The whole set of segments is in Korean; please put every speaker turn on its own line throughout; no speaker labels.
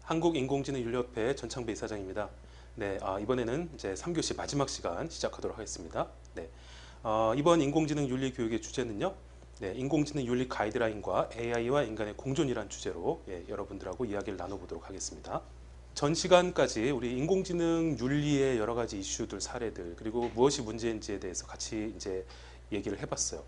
한국인공지능윤리협회 전창배 이사장입니다. 네, 이번에는 이제 3교시 마지막 시간 시작하도록 하겠습니다. 네, 이번 인공지능 윤리 교육의 주제는요. 네, 인공지능 윤리 가이드라인과 AI와 인간의 공존이란 주제로 여러분들하고 이야기를 나눠보도록 하겠습니다. 전 시간까지 우리 인공지능 윤리의 여러 가지 이슈들, 사례들, 그리고 무엇이 문제인지에 대해서 같이 이제 얘기를 해봤어요.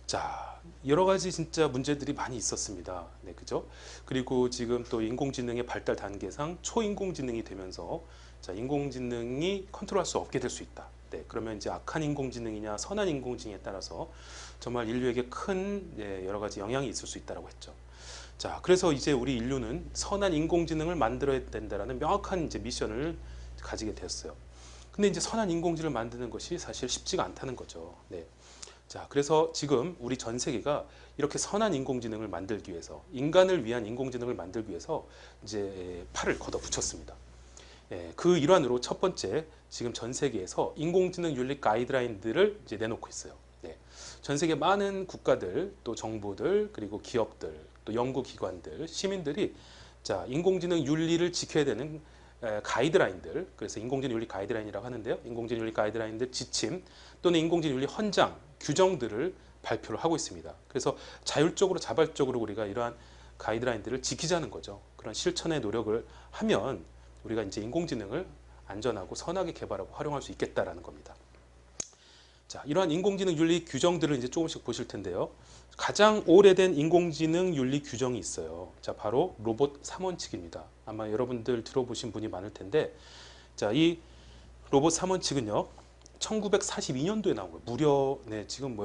자, 여러 가지 진짜 문제들이 많이 있었습니다. 네, 그죠? 그리고 지금 또 인공지능의 발달 단계상 초인공지능이 되면서 자, 인공지능이 컨트롤할 수 없게 될 수 있다. 네, 그러면 이제 악한 인공지능이냐 선한 인공지능에 따라서 정말 인류에게 큰 여러 가지 영향이 있을 수 있다고 했죠. 자, 그래서 이제 우리 인류는 선한 인공지능을 만들어야 된다라는 명확한 이제 미션을 가지게 되었어요. 근데 이제 선한 인공지능을 만드는 것이 사실 쉽지가 않다는 거죠. 네. 자, 그래서 지금 우리 전 세계가 이렇게 선한 인공지능을 만들기 위해서, 인간을 위한 인공지능을 만들기 위해서 이제 팔을 걷어붙였습니다. 그 일환으로 첫 번째, 지금 전 세계에서 인공지능 윤리 가이드라인들을 이제 내놓고 있어요. 전 세계 많은 국가들, 또 정부들, 그리고 기업들, 또 연구기관들, 시민들이 자, 인공지능 윤리를 지켜야 되는 가이드라인들, 그래서 인공지능 윤리 가이드라인이라고 하는데요. 인공지능 윤리 가이드라인들 지침 또는 인공지능 윤리 헌장, 규정들을 발표를 하고 있습니다. 그래서 자율적으로 자발적으로 우리가 이러한 가이드라인들을 지키자는 거죠. 그런 실천의 노력을 하면 우리가 이제 인공지능을 안전하고 선하게 개발하고 활용할 수 있겠다라는 겁니다. 자, 이러한 인공지능 윤리 규정들을 이제 조금씩 보실 텐데요. 가장 오래된 인공지능 윤리 규정이 있어요. 자, 바로 로봇 3원칙입니다. 아마 여러분들 들어보신 분이 많을 텐데, 자, 이 로봇 3원칙은요, 1942년도에 나온 거예요. 무려, 지금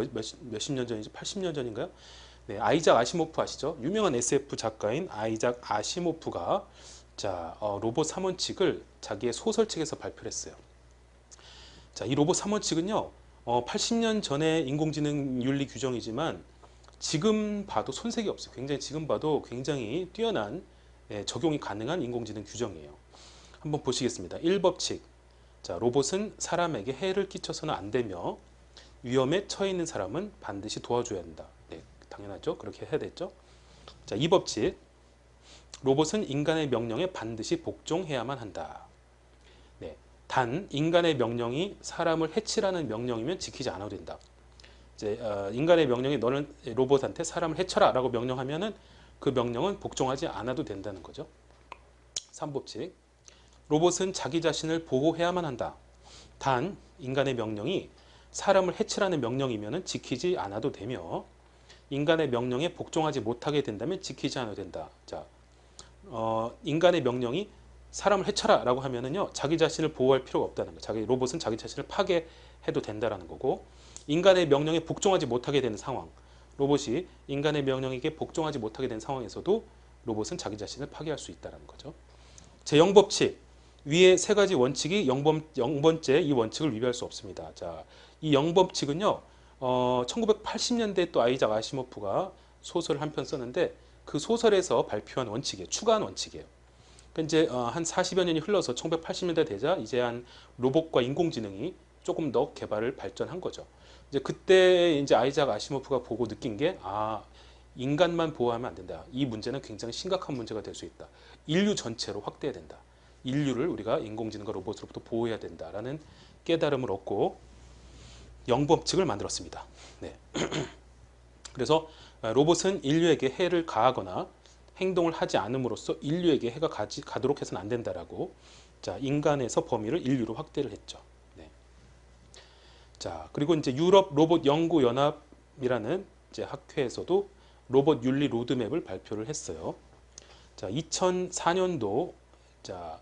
몇십 년 전이지? 80년 전인가요? 네, 아이작 아시모프 아시죠? 유명한 SF 작가인 아이작 아시모프가 자, 로봇 3원칙을 자기의 소설책에서 발표를 했어요. 자, 이 로봇 3원칙은요, 80년 전의 인공지능 윤리 규정이지만 지금 봐도 손색이 없어요. 굉장히 지금 봐도 굉장히 뛰어난 적용이 가능한 인공지능 규정이에요. 한번 보시겠습니다. 1법칙. 자, 로봇은 사람에게 해를 끼쳐서는 안 되며 위험에 처해 있는 사람은 반드시 도와줘야 한다. 네, 당연하죠. 그렇게 해야 됐죠. 자, 2법칙. 로봇은 인간의 명령에 반드시 복종해야만 한다. 네, 단 인간의 명령이 사람을 해치라는 명령이면 지키지 않아도 된다. 이제 인간의 명령이 너는 로봇한테 사람을 해쳐라 라고 명령하면은 그 명령은 복종하지 않아도 된다는 거죠. 3법칙. 로봇은 자기 자신을 보호해야만 한다. 단 인간의 명령이 사람을 해치라는 명령이면 지키지 않아도 되며 인간의 명령에 복종하지 못하게 된다면 지키지 않아도 된다. 자, 인간의 명령이 사람을 해쳐라 라고 하면은요, 자기 자신을 보호할 필요가 없다는 거예요. 로봇은 자기 자신을 파괴해도 된다는 거고, 인간의 명령에 복종하지 못하게 되는 상황, 로봇이 인간의 명령에게 복종하지 못하게 된 상황에서도 로봇은 자기 자신을 파괴할 수 있다는 거죠. 제0법칙. 위에 세 가지 원칙이 0번째 이 원칙을 위배할 수 없습니다. 자, 이 0법칙은요, 1980년대 또 아이작 아시모프가 소설 한 편 썼는데 그 소설에서 발표한 원칙이에요. 추가한 원칙이에요. 그러니까 이제 한 40여 년이 흘러서 1980년대 되자 이제 한 로봇과 인공지능이 조금 더 개발을 발전한 거죠. 이제 그때 이제 아이작 아시모프가 보고 느낀 게 인간만 보호하면 안 된다. 이 문제는 굉장히 심각한 문제가 될 수 있다. 인류 전체로 확대해야 된다. 인류를 우리가 인공지능과 로봇으로부터 보호해야 된다라는 깨달음을 얻고 영법칙을 만들었습니다. 네. 그래서 로봇은 인류에게 해를 가하거나 행동을 하지 않음으로써 인류에게 해가 가도록 해서는 안 된다라고 자, 인간에서 범위를 인류로 확대를 했죠. 네. 자, 그리고 이제 유럽 로봇 연구 연합이라는 이제 학회에서도 로봇 윤리 로드맵을 발표를 했어요. 자, 2004년도 자,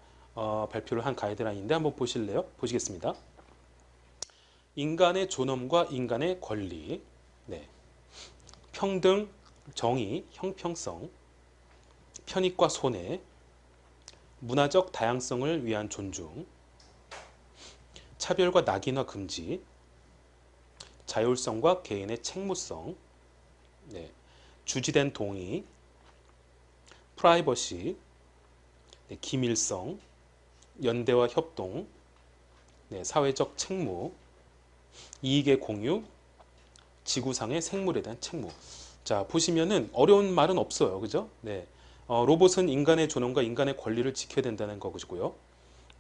발표를 한 가이드라인인데 한번 보실래요? 보시겠습니다. 인간의 존엄과 인간의 권리, 네. 평등, 정의, 형평성, 편익과 손해, 문화적 다양성을 위한 존중, 차별과 낙인화 금지, 자율성과 개인의 책무성, 네. 주지된 동의, 프라이버시, 네. 기밀성, 연대와 협동, 네. 사회적 책무, 이익의 공유, 지구상의 생물에 대한 책무. 자, 보시면은 어려운 말은 없어요. 그죠? 네. 로봇은 인간의 존엄과 인간의 권리를 지켜야 된다는 것이고요.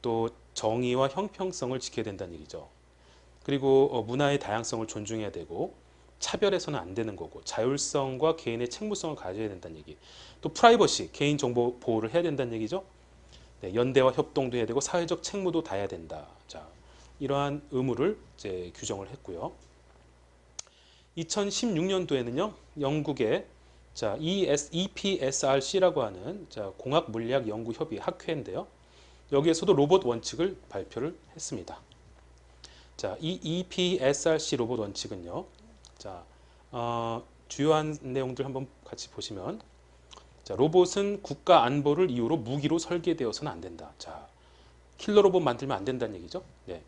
또 정의와 형평성을 지켜야 된다는 얘기죠. 그리고 문화의 다양성을 존중해야 되고 차별해서는 안 되는 거고 자율성과 개인의 책무성을 가져야 된다는 얘기. 또 프라이버시, 개인정보 보호를 해야 된다는 얘기죠. 네, 연대와 협동도 해야 되고 사회적 책무도 다해야 된다. 자, 이러한 의무를 이제 규정을 했고요. 2016년도에는요, 영국의 자, EPSRC라고 하는 자, 공학물리학연구협의 학회인데요. 여기에서도 로봇 원칙을 발표를 했습니다. 자, 이 EPSRC 로봇 원칙은요. 자, 주요한 내용들 한번 같이 보시면 자, 로봇은 국가 안보를 이유로 무기로 설계되어서는 안 된다. 자, 킬러 로봇 만들면 안 된다는 얘기죠. 네.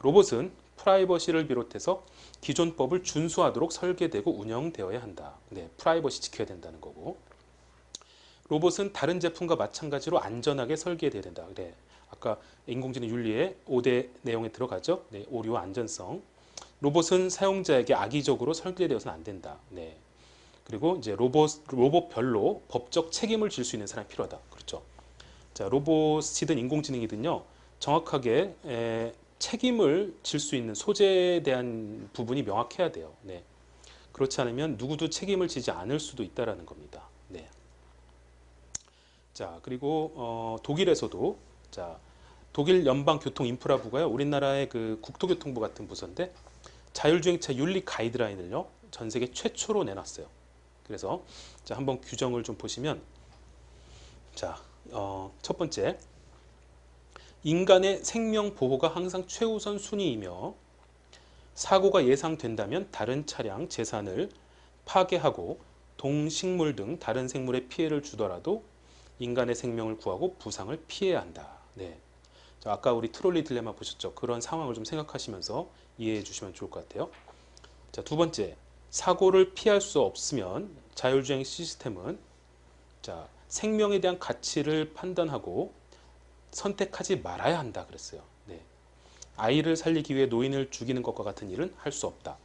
로봇은 프라이버시를 비롯해서 기존 법을 준수하도록 설계되고 운영되어야 한다. 네, 프라이버시 지켜야 된다는 거고. 로봇은 다른 제품과 마찬가지로 안전하게 설계돼야 된다. 그래. 아까 인공지능 윤리의 5대 내용에 들어가죠. 네, 오류와 안전성. 로봇은 사용자에게 악의적으로 설계되어서는 안 된다. 네. 그리고 이제 로봇별로 법적 책임을 질 수 있는 사람이 필요하다. 그렇죠. 자, 로봇이든 인공지능이든요. 정확하게 책임을 질 수 있는 소재에 대한 부분이 명확해야 돼요. 네. 그렇지 않으면 누구도 책임을 지지 않을 수도 있다라는 겁니다. 네. 자, 그리고 독일에서도 자, 독일 연방교통인프라부가요. 우리나라의 그 국토교통부 같은 부서인데 자율주행차 윤리 가이드라인을요. 전 세계 최초로 내놨어요. 그래서 자, 한번 규정을 좀 보시면 자, 첫 번째 인간의 생명 보호가 항상 최우선 순위이며 사고가 예상된다면 다른 차량, 재산을 파괴하고 동식물 등 다른 생물에 피해를 주더라도 인간의 생명을 구하고 부상을 피해야 한다. 네. 자, 아까 우리 트롤리 딜레마 보셨죠? 그런 상황을 좀 생각하시면서 이해해 주시면 좋을 것 같아요. 자, 두 번째, 사고를 피할 수 없으면 자율주행 시스템은 자, 생명에 대한 가치를 판단하고 선택하지 말아야 한다 그랬어요. 네. 아이를 살리기 위해 노인을 죽이는 것과 같은 일은 할 수 없다.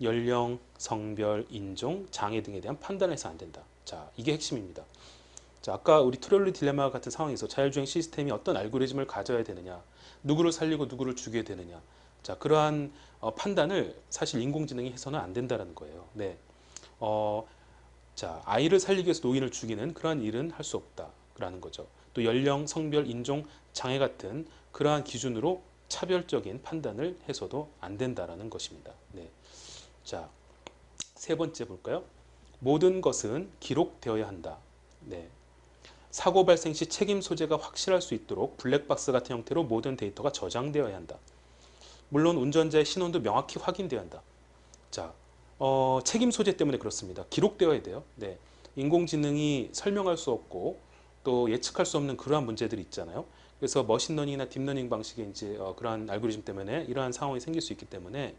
연령, 성별, 인종, 장애 등에 대한 판단을 해서 안 된다. 자, 이게 핵심입니다. 자, 아까 우리 트롤리 딜레마 같은 상황에서 자율주행 시스템이 어떤 알고리즘을 가져야 되느냐, 누구를 살리고 누구를 죽여야 되느냐, 자, 그러한 판단을 사실 인공지능이 해서는 안 된다는 거예요. 네. 자, 아이를 살리기 위해서 노인을 죽이는 그러한 일은 할 수 없다라는 거죠. 또 연령, 성별, 인종, 장애 같은 그러한 기준으로 차별적인 판단을 해서도 안 된다라는 것입니다. 네. 자, 세 번째 볼까요? 모든 것은 기록되어야 한다. 네. 사고 발생 시 책임 소재가 확실할 수 있도록 블랙박스 같은 형태로 모든 데이터가 저장되어야 한다. 물론 운전자의 신원도 명확히 확인되어야 한다. 자, 책임 소재 때문에 그렇습니다. 기록되어야 돼요. 네. 인공지능이 설명할 수 없고 또 예측할 수 없는 그러한 문제들이 있잖아요. 그래서 머신러닝이나 딥러닝 방식의 이제 그러한 알고리즘 때문에 이러한 상황이 생길 수 있기 때문에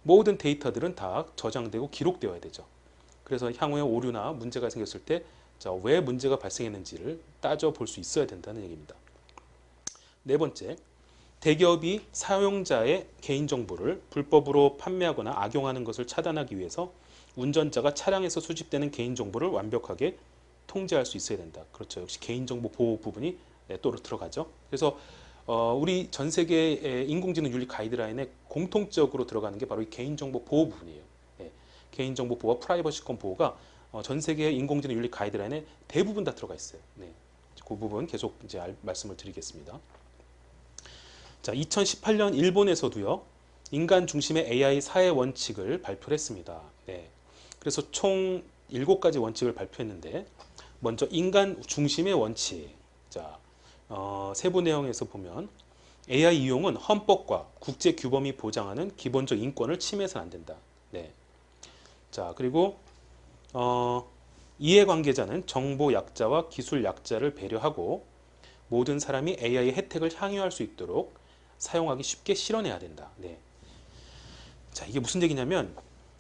모든 데이터들은 다 저장되고 기록되어야 되죠. 그래서 향후에 오류나 문제가 생겼을 때 자, 왜 문제가 발생했는지를 따져볼 수 있어야 된다는 얘기입니다. 네 번째, 대기업이 사용자의 개인정보를 불법으로 판매하거나 악용하는 것을 차단하기 위해서 운전자가 차량에서 수집되는 개인정보를 완벽하게 통제할 수 있어야 된다. 그렇죠. 역시 개인정보 보호 부분이 또 들어가죠. 그래서 우리 전 세계의 인공지능 윤리 가이드라인에 공통적으로 들어가는 게 바로 이 개인정보 보호 부분이에요. 예, 개인정보 보호와 프라이버시권 보호가 전 세계의 인공지능 윤리 가이드라인에 대부분 다 들어가 있어요. 네, 그 부분 계속 이제 말씀을 드리겠습니다. 자, 2018년 일본에서도요, 인간 중심의 AI 사회 원칙을 발표했습니다. 네, 그래서 총 7가지 원칙을 발표했는데, 먼저 인간 중심의 원칙. 자, 세부 내용에서 보면 AI 이용은 헌법과 국제 규범이 보장하는 기본적 인권을 침해해서는 안 된다. 네. 자, 그리고 이해관계자는 정보 약자와 기술 약자를 배려하고 모든 사람이 AI의 혜택을 향유할 수 있도록 사용하기 쉽게 실현해야 된다. 네. 자, 이게 무슨 얘기냐면,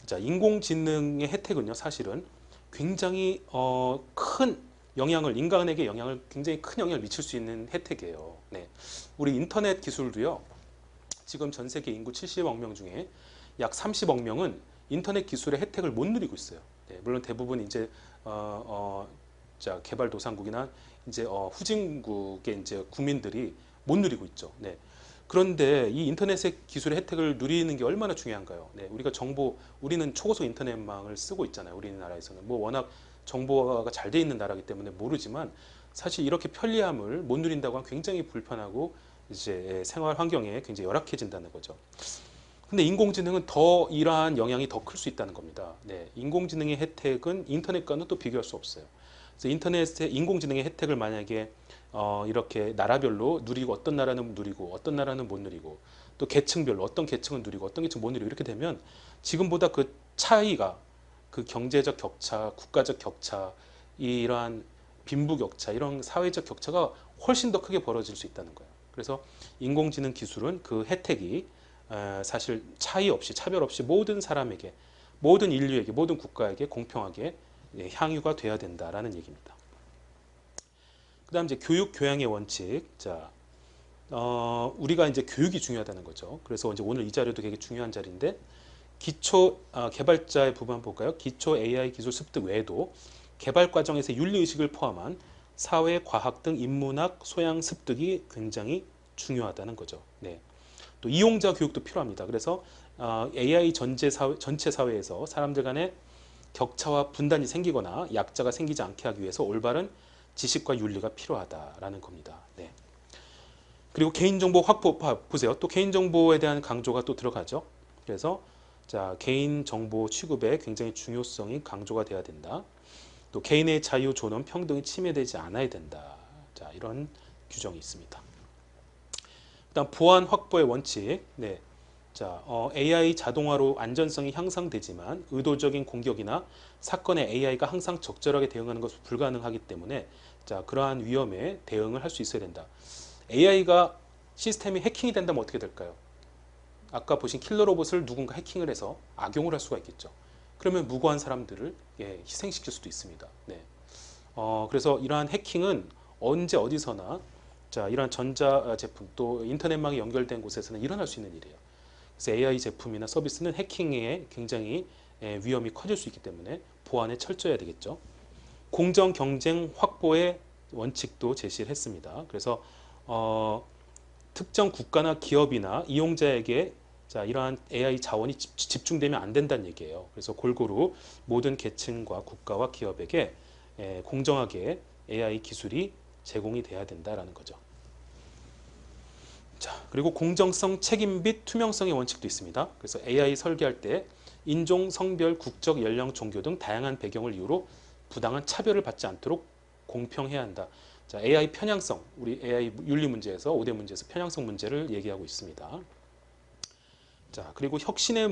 자, 인공지능의 혜택은요, 사실은 굉장히 큰 영향을, 인간에게 영향을, 굉장히 큰 영향을 미칠 수 있는 혜택이에요. 네. 우리 인터넷 기술도요, 지금 전 세계 인구 70억 명 중에 약 30억 명은 인터넷 기술의 혜택을 못 누리고 있어요. 네, 물론 대부분 이제 자, 개발도상국이나 이제 후진국의 이제 국민들이 못 누리고 있죠. 네. 그런데 이 인터넷의 기술의 혜택을 누리는 게 얼마나 중요한가요? 네, 우리가 우리는 초고속 인터넷망을 쓰고 있잖아요. 우리나라에서는 뭐 워낙 정보가 잘 돼 있는 나라이기 때문에 모르지만 사실 이렇게 편리함을 못 누린다고 하면 굉장히 불편하고 이제 생활 환경에 굉장히 열악해진다는 거죠. 근데 인공지능은 더 이러한 영향이 더 클 수 있다는 겁니다. 네, 인공지능의 혜택은 인터넷과는 또 비교할 수 없어요. 그래서 인터넷의 인공지능의 혜택을 만약에 이렇게 나라별로 누리고 어떤 나라는 누리고 어떤 나라는 못 누리고 또 계층별로 어떤 계층은 누리고 어떤 계층은 못 누리고 이렇게 되면 지금보다 그 차이가 그 경제적 격차, 국가적 격차, 이러한 빈부격차, 이런 사회적 격차가 훨씬 더 크게 벌어질 수 있다는 거예요. 그래서 인공지능 기술은 그 혜택이 사실 차이 없이 차별 없이 모든 사람에게 모든 인류에게 모든 국가에게 공평하게 향유가 돼야 된다라는 얘기입니다. 그다음 이제 교육 교양의 원칙. 자, 우리가 이제 교육이 중요하다는 거죠. 그래서 이제 오늘 이 자료도 되게 중요한 자리인데 기초 개발자의 부분 한번 볼까요? 기초 AI 기술 습득 외에도 개발 과정에서 윤리 의식을 포함한 사회, 과학 등 인문학 소양 습득이 굉장히 중요하다는 거죠. 네. 또 이용자 교육도 필요합니다. 그래서 AI 전체 사회에서 사람들 간의 격차와 분단이 생기거나 약자가 생기지 않게 하기 위해서 올바른 지식과 윤리가 필요하다라는 겁니다. 네. 그리고 개인정보 확보 보세요. 또 개인정보에 대한 강조가 또 들어가죠. 그래서 자, 개인정보 취급의 굉장히 중요성이 강조가 돼야 된다. 또 개인의 자유, 존엄, 평등이 침해되지 않아야 된다. 자, 이런 규정이 있습니다. 그다음 보안 확보의 원칙. 네. 자, AI 자동화로 안전성이 향상되지만 의도적인 공격이나 사건에 AI가 항상 적절하게 대응하는 것은 불가능하기 때문에 자, 그러한 위험에 대응을 할 수 있어야 된다. AI가 시스템이 해킹이 된다면 어떻게 될까요? 아까 보신 킬러 로봇을 누군가 해킹을 해서 악용을 할 수가 있겠죠. 그러면 무고한 사람들을 희생시킬 수도 있습니다. 네. 그래서 이러한 해킹은 언제 어디서나 자, 이러한 전자 제품 또 인터넷망이 연결된 곳에서는 일어날 수 있는 일이에요. 그래서 AI 제품이나 서비스는 해킹에 굉장히 위험이 커질 수 있기 때문에 보안에 철저해야 되겠죠. 공정 경쟁 확보의 원칙도 제시를 했습니다. 그래서 특정 국가나 기업이나 이용자에게 자, 이러한 AI 자원이 집중되면 안 된다는 얘기예요. 그래서 골고루 모든 계층과 국가와 기업에게 공정하게 AI 기술이 제공이 돼야 된다라는 거죠. 자, 그리고 공정성, 책임 및 투명성의 원칙도 있습니다. 그래서 AI 설계할 때 인종, 성별, 국적, 연령, 종교 등 다양한 배경을 이유로 부당한 차별을 받지 않도록 공평해야 한다. 자, AI 편향성, 우리 AI 윤리 문제에서 5대 문제에서 편향성 문제를 얘기하고 있습니다. 자, 그리고 혁신의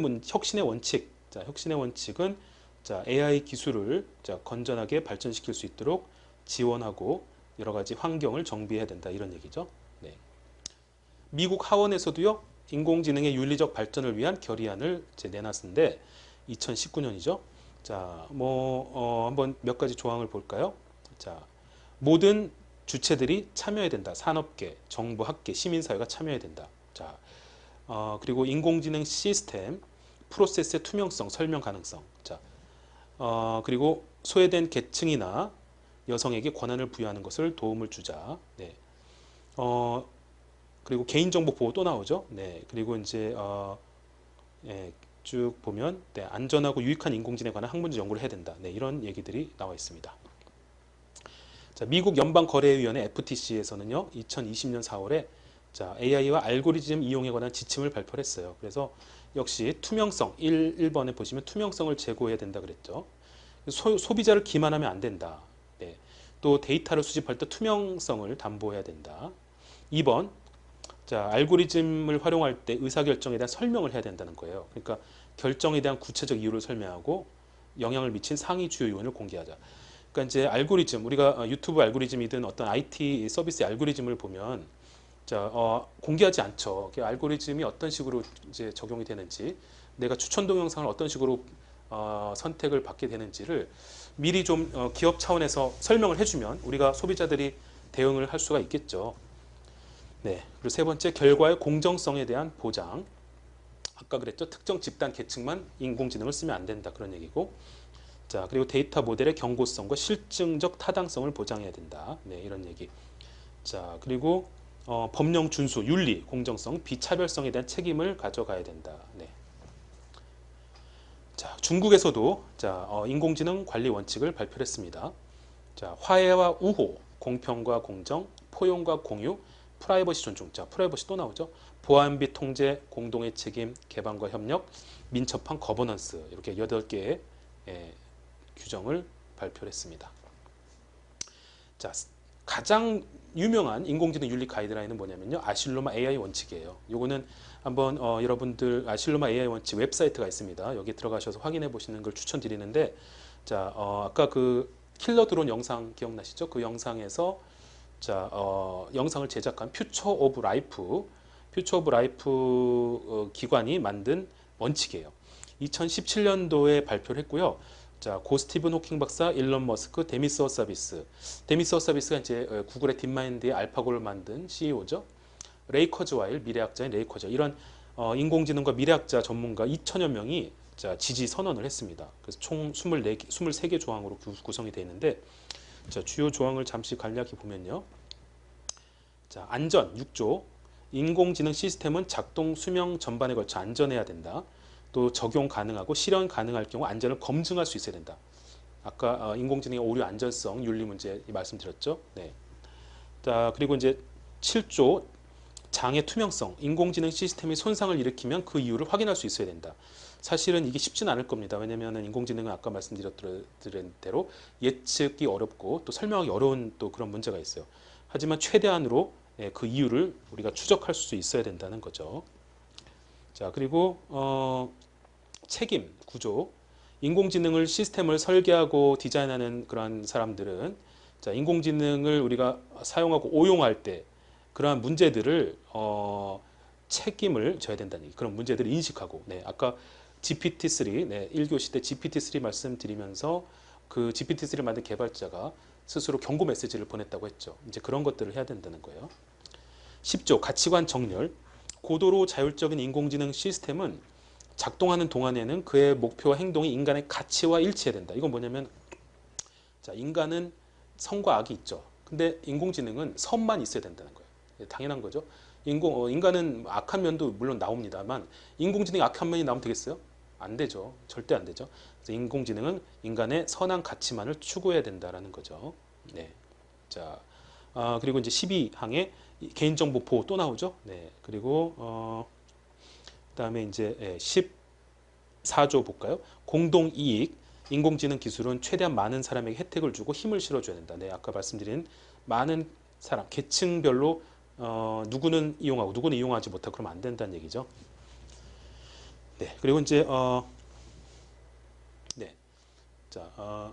원칙. 자, 혁신의 원칙은 자, AI 기술을 자, 건전하게 발전시킬 수 있도록 지원하고 여러 가지 환경을 정비해야 된다. 이런 얘기죠. 네. 미국 하원에서도요, 인공지능의 윤리적 발전을 위한 결의안을 내놨는데 2019년이죠. 자, 한번 몇 가지 조항을 볼까요? 자, 모든 주체들이 참여해야 된다. 산업계, 정부, 학계, 시민사회가 참여해야 된다. 자, 그리고 인공지능 시스템, 프로세스의 투명성, 설명 가능성. 자, 그리고 소외된 계층이나 여성에게 권한을 부여하는 것을 도움을 주자. 네. 그리고 개인정보 보호 또 나오죠. 네. 그리고 이제 쭉 보면 네, 안전하고 유익한 인공지능에 관한 학문적 연구를 해야 된다. 네, 이런 얘기들이 나와 있습니다. 자, 미국 연방거래위원회 FTC에서는요, 2020년 4월에 자, AI와 알고리즘 이용에 관한 지침을 발표를 했어요. 그래서 역시 투명성, 1번에 보시면 투명성을 제고해야 된다 그랬죠. 소비자를 기만하면 안 된다. 네. 또 데이터를 수집할 때 투명성을 담보해야 된다. 2번, 자, 알고리즘을 활용할 때 의사결정에 대한 설명을 해야 된다는 거예요. 그러니까 결정에 대한 구체적 이유를 설명하고 영향을 미친 상위 주요 요인을 공개하자. 그러니까 이제 알고리즘, 우리가 유튜브 알고리즘이든 어떤 IT 서비스 알고리즘을 보면 자, 공개하지 않죠. 알고리즘이 어떤 식으로 이제 적용이 되는지, 내가 추천 동영상을 어떤 식으로 선택을 받게 되는지를 미리 좀 기업 차원에서 설명을 해주면 우리가 소비자들이 대응을 할 수가 있겠죠. 네. 그리고 세 번째, 결과의 공정성에 대한 보장. 아까 그랬죠. 특정 집단 계층만 인공지능을 쓰면 안 된다. 그런 얘기고. 자, 그리고 데이터 모델의 경고성과 실증적 타당성을 보장해야 된다. 네, 이런 얘기. 자, 그리고 법령 준수, 윤리, 공정성, 비차별성에 대한 책임을 가져가야 된다. 네. 자, 중국에서도 인공지능 관리 원칙을 발표했습니다. 자, 화해와 우호, 공평과 공정, 포용과 공유, 프라이버시 존중. 자, 프라이버시 또 나오죠. 보안 및 통제, 공동의 책임, 개방과 협력, 민첩한 거버넌스 이렇게 8개의 규정을 발표했습니다. 자, 가장 유명한 인공지능 윤리 가이드라인은 뭐냐면요. 아실로마 AI 원칙이에요. 요거는 한번 여러분들 아실로마 AI 원칙 웹사이트가 있습니다. 여기 들어가셔서 확인해 보시는 걸 추천드리는데 자, 아까 그 킬러 드론 영상 기억나시죠? 그 영상에서 영상을 제작한 퓨처 오브 라이프 기관이 만든 원칙이에요. 2017년도에 발표를 했고요. 자, 고 스티븐 호킹 박사, 일론 머스크, 데미스 허서비스. 데미스 허서비스가 이제 구글의 딥마인드의 알파고를 만든 CEO죠. 레이 커즈와일, 미래학자인 레이 커즈. 이런 인공지능과 미래학자 전문가 2천여 명이 지지 선언을 했습니다. 그래서 총 23개 조항으로 구성이 되어 있는데 자, 주요 조항을 잠시 간략히 보면요. 자, 안전 6조. 인공지능 시스템은 작동 수명 전반에 걸쳐 안전해야 된다. 또 적용 가능하고 실현 가능할 경우 안전을 검증할 수 있어야 된다. 아까 인공지능의 오류 안전성 윤리 문제 말씀드렸죠. 네. 자, 그리고 이제 7조 장애 투명성. 인공지능 시스템이 손상을 일으키면 그 이유를 확인할 수 있어야 된다. 사실은 이게 쉽지는 않을 겁니다. 왜냐하면 인공지능은 아까 말씀드린 대로 예측이 어렵고 또 설명하기 어려운 또 그런 문제가 있어요. 하지만 최대한으로 그 이유를 우리가 추적할 수 있어야 된다는 거죠. 자, 그리고 책임 구조. 인공지능을 시스템을 설계하고 디자인하는 그런 사람들은 자, 인공지능을 우리가 사용하고 오용할 때 그러한 문제들을 책임을 져야 된다는 얘기. 그런 문제들을 인식하고. 네, 아까 GPT-3 네, 1교시 때 GPT-3 말씀드리면서 그 GPT-3를 만든 개발자가 스스로 경고 메시지를 보냈다고 했죠. 이제 그런 것들을 해야 된다는 거예요. 10조 가치관 정렬. 고도로 자율적인 인공지능 시스템은 작동하는 동안에는 그의 목표와 행동이 인간의 가치와 일치해야 된다. 이건 뭐냐면 자, 인간은 선과 악이 있죠. 근데 인공지능은 선만 있어야 된다는 거예요. 당연한 거죠. 인간은 악한 면도 물론 나옵니다만 인공지능이 악한 면이 나오면 되겠어요? 안 되죠. 절대 안 되죠. 그래서 인공지능은 인간의 선한 가치만을 추구해야 된다라는 거죠. 네. 자, 그리고 이제 12항에 개인정보 보호 또 나오죠. 네. 그리고 그다음에 이제 14조 볼까요? 공동이익. 인공지능 기술은 최대한 많은 사람에게 혜택을 주고 힘을 실어줘야 된다. 네, 아까 말씀드린 많은 사람, 계층별로 누구는 이용하고 누구는 이용하지 못하고 그러면 안 된다는 얘기죠. 네, 그리고 이제 네, 자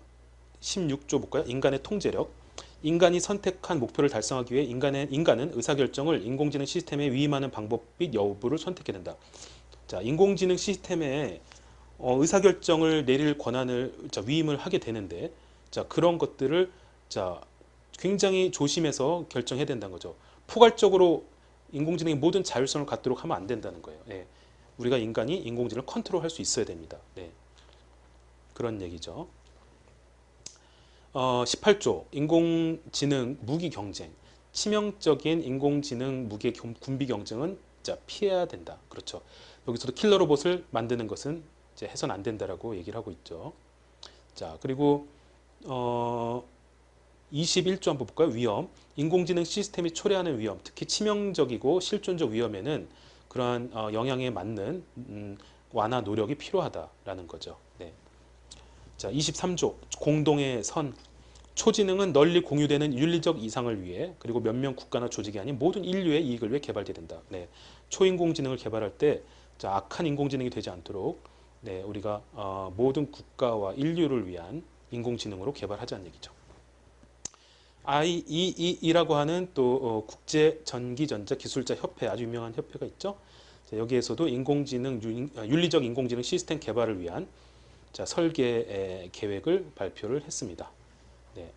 16조 볼까요? 인간의 통제력. 인간이 선택한 목표를 달성하기 위해 인간은 의사결정을 인공지능 시스템에 위임하는 방법 및 여부를 선택해야 된다. 자, 인공지능 시스템에 의사결정을 내릴 권한을 위임을 하게 되는데 자, 그런 것들을 굉장히 조심해서 결정해야 된다는 거죠. 포괄적으로 인공지능이 모든 자율성을 갖도록 하면 안 된다는 거예요. 예. 우리가 인간이 인공지능을 컨트롤할 수 있어야 됩니다. 네. 그런 얘기죠. 18조 인공지능 무기 경쟁. 치명적인 인공지능 무기의 군비 경쟁은 피해야 된다. 그렇죠. 여기서도 킬러 로봇을 만드는 것은 이제 해서는 안 된다라고 얘기를 하고 있죠. 자, 그리고 21조 한번 볼까요? 위험. 인공지능 시스템이 초래하는 위험, 특히 치명적이고 실존적 위험에는 그러한 영향에 맞는 완화 노력이 필요하다라는 거죠. 네. 자, 23조 공동의 선. 초지능은 널리 공유되는 윤리적 이상을 위해 그리고 몇 명 국가나 조직이 아닌 모든 인류의 이익을 위해 개발돼야 된다. 네. 초인공지능을 개발할 때 악한 인공지능이 되지 않도록 네, 우리가 모든 국가와 인류를 위한 인공지능으로 개발하자는 얘기죠. IEEE라고 하는 또 국제 전기전자 기술자 협회 아주 유명한 협회가 있죠. 자, 여기에서도 윤리적 인공지능 시스템 개발을 위한 설계 계획을 발표를 했습니다. 네.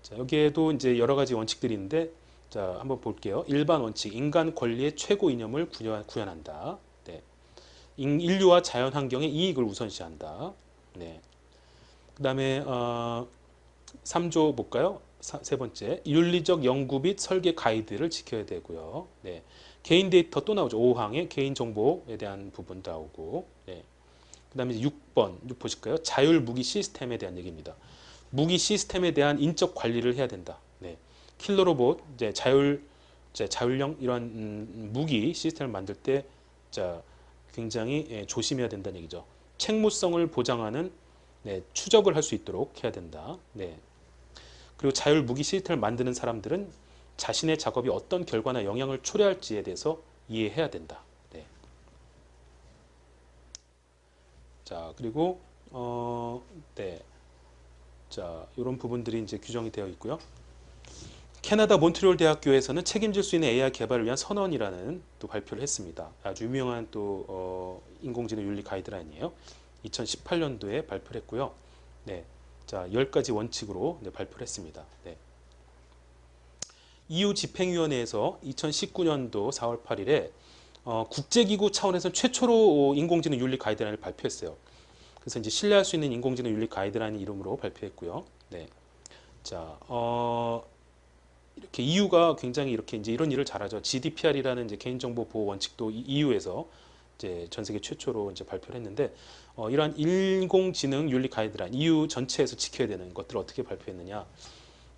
자, 여기에도 이제 여러 가지 원칙들이 있는데 자, 한번 볼게요. 일반 원칙, 인간 권리의 최고 이념을 구현한다. 네. 인류와 자연 환경의 이익을 우선시한다. 네. 그다음에 3조 볼까요? 세 번째, 윤리적 연구 및 설계 가이드를 지켜야 되고요. 네. 개인 데이터 또 나오죠. 5항에 개인 정보에 대한 부분 나오고. 네. 그다음에 6번, 6 보실까요? 자율 무기 시스템에 대한 얘기입니다. 무기 시스템에 대한 인적 관리를 해야 된다. 네. 킬러 로봇, 이제 자율형 이런 무기 시스템을 만들 때 굉장히 조심해야 된다는 얘기죠. 책무성을 보장하는 추적을 할 수 있도록 해야 된다. 네. 그리고 자율 무기 시스템을 만드는 사람들은 자신의 작업이 어떤 결과나 영향을 초래할지에 대해서 이해해야 된다. 네. 자, 그리고 네. 자, 이런 부분들이 이제 규정이 되어 있고요. 캐나다 몬트리올 대학교에서는 책임질 수 있는 AI 개발을 위한 선언이라는 또 발표를 했습니다. 아주 유명한 또 인공지능 윤리 가이드라인이에요. 2018년도에 발표를 했고요. 네. 자, 10가지 원칙으로 발표를 했습니다. 네. EU 집행위원회에서 2019년도 4월 8일에 국제기구 차원에서 최초로 인공지능 윤리 가이드라인을 발표했어요. 그래서 이제 신뢰할 수 있는 인공지능 윤리 가이드라인 이름으로 발표했고요. 네. 자, 이렇게 EU가 굉장히 이렇게 이제 이런 일을 잘하죠. GDPR이라는 이제 개인정보 보호 원칙도 EU에서 이제 전 세계 최초로 이제 발표를 했는데 이러한 인공지능 윤리 가이드라인 EU 전체에서 지켜야 되는 것들을 어떻게 발표했느냐?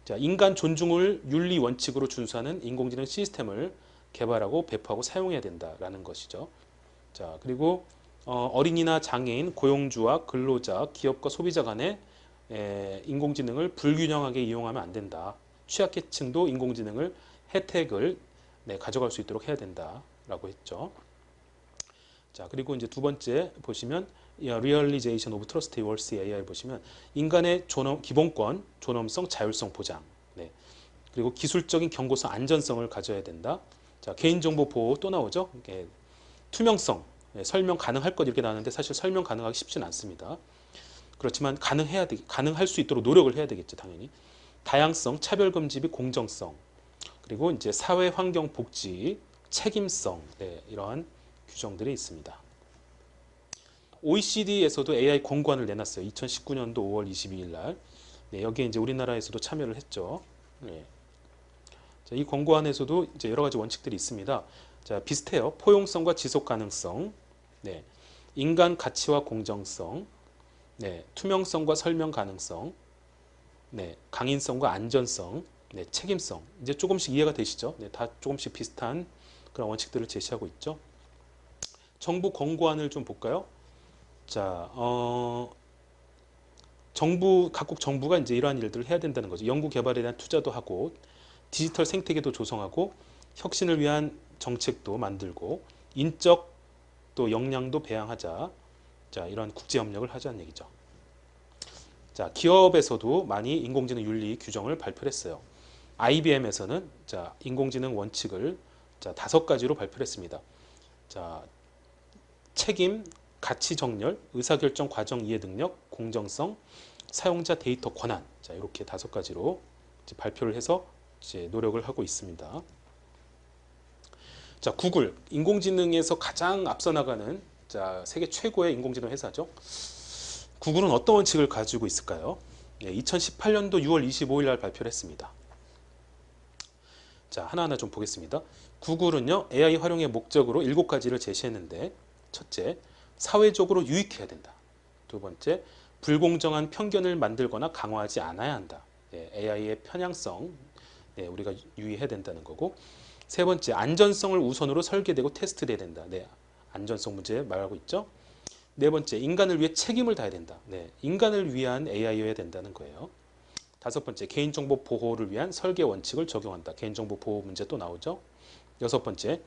자, 인간 존중을 윤리 원칙으로 준수하는 인공지능 시스템을 개발하고 배포하고 사용해야 된다라는 것이죠. 자, 그리고 어린이나 장애인, 고용주와 근로자, 기업과 소비자 간에 인공지능을 불균형하게 이용하면 안 된다. 취약계층도 인공지능을 혜택을 가져갈 수 있도록 해야 된다라고 했죠. 자, 그리고 이제 두 번째 보시면 Realization of Trustworthy AI 보시면 인간의 기본권, 존엄성, 자율성 보장. 네. 그리고 기술적인 경고성, 안전성을 가져야 된다. 자, 개인정보 보호 또 나오죠. 투명성, 설명 가능할 것 이렇게 나오는데 사실 설명 가능하기 쉽지는 않습니다. 그렇지만 가능할 수 있도록 노력을 해야 되겠죠, 당연히. 다양성, 차별금지 및 공정성, 그리고 이제 사회 환경 복지, 책임성, 이러한 규정들이 있습니다. OECD에서도 AI 권고안을 내놨어요. 2019년도 5월 22일 날. 네, 여기에 이제 우리나라에서도 참여를 했죠. 네. 자, 이 권고안에서도 이제 여러 가지 원칙들이 있습니다. 자, 비슷해요. 포용성과 지속 가능성, 네, 인간 가치와 공정성, 네, 투명성과 설명 가능성, 네, 강인성과 안전성, 네, 책임성. 이제 조금씩 이해가 되시죠? 네, 다 조금씩 비슷한 그런 원칙들을 제시하고 있죠. 정부 권고안을 좀 볼까요? 자, 각국 정부가 이제 이러한 일들을 해야 된다는 거죠. 연구 개발에 대한 투자도 하고, 디지털 생태계도 조성하고, 혁신을 위한 정책도 만들고, 인적 또 역량도 배양하자. 자, 이런 국제 협력을 하자는 얘기죠. 자, 기업에서도 많이 인공지능 윤리 규정을 발표를 했어요. IBM에서는 자, 인공지능 원칙을 자, 5가지로 발표를 했습니다. 자, 책임, 가치 정렬, 의사결정 과정 이해 능력, 공정성, 사용자 데이터 권한. 자, 이렇게 5가지로 이제 발표를 해서 이제 노력을 하고 있습니다. 자, 구글, 인공지능에서 가장 앞서 나가는 자, 세계 최고의 인공지능 회사죠. 구글은 어떤 원칙을 가지고 있을까요? 2018년도 6월 25일 날 발표를 했습니다. 자, 하나하나 좀 보겠습니다. 구글은요, AI 활용의 목적으로 7가지를 제시했는데, 첫째, 사회적으로 유익해야 된다. 두 번째, 불공정한 편견을 만들거나 강화하지 않아야 한다. AI의 편향성, 우리가 유의해야 된다는 거고, 세 번째, 안전성을 우선으로 설계되고 테스트돼야 된다. 안전성 문제 말하고 있죠. 네 번째, 인간을 위해 책임을 다해야 된다. 인간을 위한 AI여야 된다는 거예요. 다섯 번째, 개인정보 보호를 위한 설계 원칙을 적용한다. 개인정보 보호 문제 또 나오죠. 여섯 번째,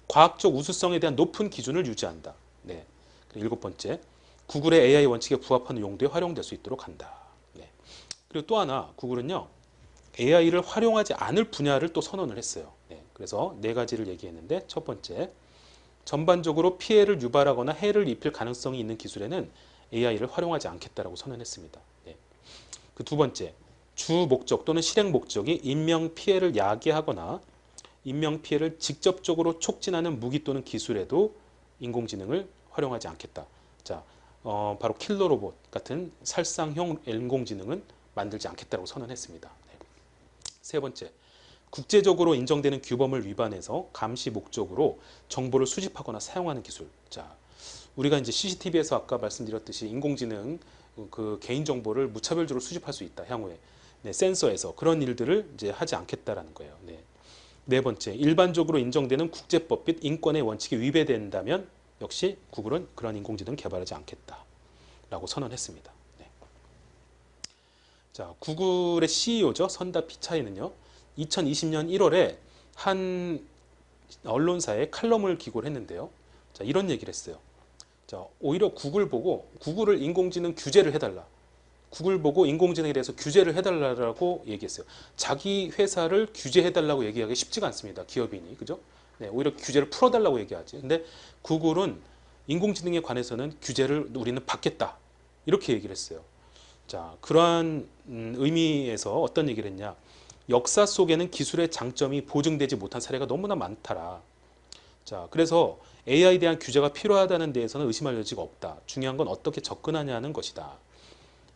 과학적 우수성에 대한 높은 기준을 유지한다. 일곱 번째, 구글의 AI 원칙에 부합하는 용도에 활용될 수 있도록 한다. 그리고 또 하나, 구글은요, AI를 활용하지 않을 분야를 또 선언을 했어요. 그래서 4가지를 얘기했는데, 첫 번째, 전반적으로 피해를 유발하거나 해를 입힐 가능성이 있는 기술에는 AI를 활용하지 않겠다라고 선언했습니다. 그 두 번째, 주 목적 또는 실행 목적이 인명 피해를 야기하거나 인명 피해를 직접적으로 촉진하는 무기 또는 기술에도 인공지능을 활용하지 않겠다. 자, 바로 킬러 로봇 같은 살상형 인공지능은 만들지 않겠다고 선언했습니다. 네. 세 번째, 국제적으로 인정되는 규범을 위반해서 감시 목적으로 정보를 수집하거나 사용하는 기술. 자, 우리가 이제 CCTV에서 아까 말씀드렸듯이 인공지능 그 개인 정보를 무차별적으로 수집할 수 있다. 향후에 네, 센서에서 그런 일들을 이제 하지 않겠다라는 거예요. 네. 네 번째, 일반적으로 인정되는 국제법 및 인권의 원칙에 위배된다면 역시 구글은 그런 인공지능 개발하지 않겠다라고 선언했습니다. 네. 자, 구글의 CEO죠. 선다 피차이는요. 2020년 1월에 한 언론사에 칼럼을 기고를 했는데요. 자, 이런 얘기를 했어요. 자, 오히려 구글 보고 구글을 인공지능 규제를 해달라. 구글 보고 인공지능에 대해서 규제를 해달라고 얘기했어요. 자기 회사를 규제해달라고 얘기하기 쉽지가 않습니다. 기업인이. 그죠? 네, 오히려 규제를 풀어달라고 얘기하지. 근데 구글은 인공지능에 관해서는 규제를 우리는 받겠다. 이렇게 얘기를 했어요. 자, 그러한 의미에서 어떤 얘기를 했냐. 역사 속에는 기술의 장점이 보증되지 못한 사례가 너무나 많더라. 자, 그래서 AI에 대한 규제가 필요하다는 데에서는 의심할 여지가 없다. 중요한 건 어떻게 접근하냐는 것이다.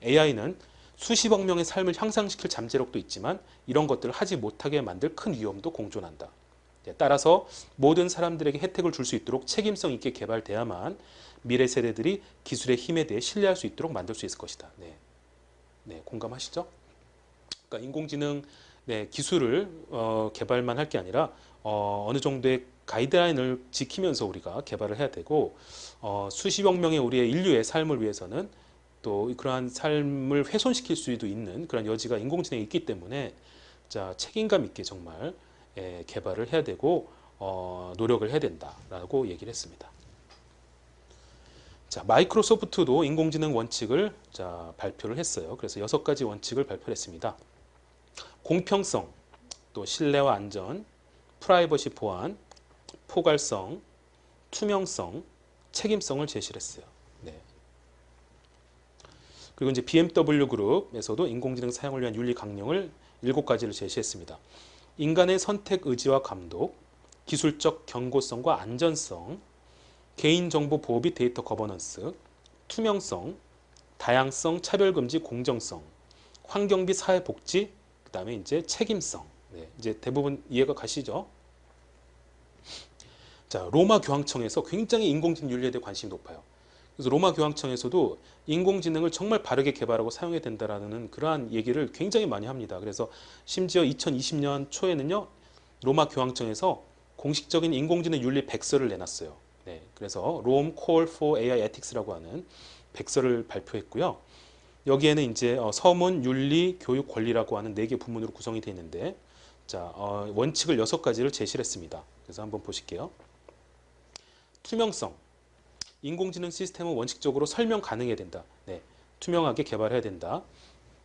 AI는 수십억 명의 삶을 향상시킬 잠재력도 있지만 이런 것들을 하지 못하게 만들 큰 위험도 공존한다. 따라서 모든 사람들에게 혜택을 줄 수 있도록 책임성 있게 개발돼야만 미래 세대들이 기술의 힘에 대해 신뢰할 수 있도록 만들 수 있을 것이다. 네, 네, 공감하시죠? 그러니까 인공지능 네, 기술을 개발만 할 게 아니라 어느 정도의 가이드라인을 지키면서 우리가 개발을 해야 되고 수십억 명의 우리의 인류의 삶을 위해서는 또 그러한 삶을 훼손시킬 수도 있는 그런 여지가 인공지능에 있기 때문에 자, 책임감 있게 정말 개발을 해야 되고 노력을 해야 된다라고 얘기를 했습니다. 자, 마이크로소프트도 인공지능 원칙을 자, 발표를 했어요. 그래서 6가지 원칙을 발표했습니다. 공평성, 또 신뢰와 안전, 프라이버시 보안, 포괄성, 투명성, 책임성을 제시를 했어요. 네. 그리고 이제 BMW 그룹에서도 인공지능 사용을 위한 윤리 강령을 7가지를 제시했습니다. 인간의 선택 의지와 감독, 기술적 경고성과 안전성, 개인정보 보호 및 데이터 거버넌스, 투명성, 다양성, 차별금지, 공정성, 환경 및 사회복지, 그 다음에 이제 책임성. 네, 이제 대부분 이해가 가시죠? 자, 로마 교황청에서 굉장히 인공지능 윤리에 대해 관심이 높아요. 그래서 로마 교황청에서도 인공지능을 정말 바르게 개발하고 사용해야 된다라는 그러한 얘기를 굉장히 많이 합니다. 그래서 심지어 2020년 초에는요, 로마 교황청에서 공식적인 인공지능 윤리 백서를 내놨어요. 네, 그래서 Rome Call for AI Ethics라고 하는 백서를 발표했고요. 여기에는 이제 서문, 윤리, 교육, 권리라고 하는 4개 부문으로 구성이 되어 있는데, 자, 원칙을 6가지를 제시를 했습니다. 그래서 한번 보실게요. 투명성. 인공지능 시스템은 원칙적으로 설명 가능해야 된다. 네, 투명하게 개발해야 된다.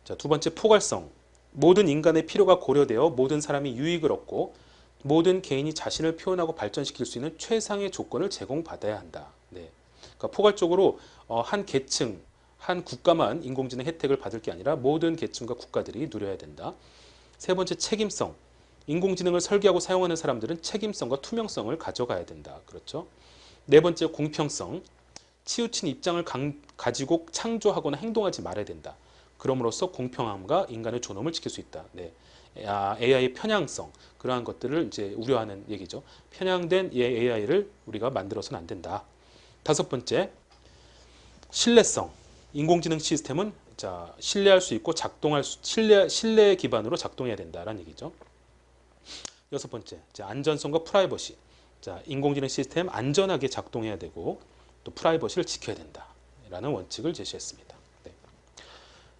자, 두 번째, 포괄성. 모든 인간의 필요가 고려되어 모든 사람이 유익을 얻고 모든 개인이 자신을 표현하고 발전시킬 수 있는 최상의 조건을 제공받아야 한다. 네, 그러니까 포괄적으로 한 계층, 한 국가만 인공지능 혜택을 받을 게 아니라 모든 계층과 국가들이 누려야 된다. 세 번째, 책임성. 인공지능을 설계하고 사용하는 사람들은 책임성과 투명성을 가져가야 된다. 그렇죠? 네 번째, 공평성. 치우친 입장을 가지고 창조하거나 행동하지 말아야 된다. 그럼으로써 공평함과 인간의 존엄을 지킬 수 있다. 네. AI의 편향성, 그러한 것들을 이제 우려하는 얘기죠. 편향된 AI를 우리가 만들어서는 안 된다. 다섯 번째, 신뢰성. 인공지능 시스템은 자, 신뢰할 수 있고 신뢰 기반으로 작동해야 된다라는 얘기죠. 여섯 번째, 자, 안전성과 프라이버시. 자, 인공지능 시스템 안전하게 작동해야 되고 또 프라이버시를 지켜야 된다라는 원칙을 제시했습니다. 네.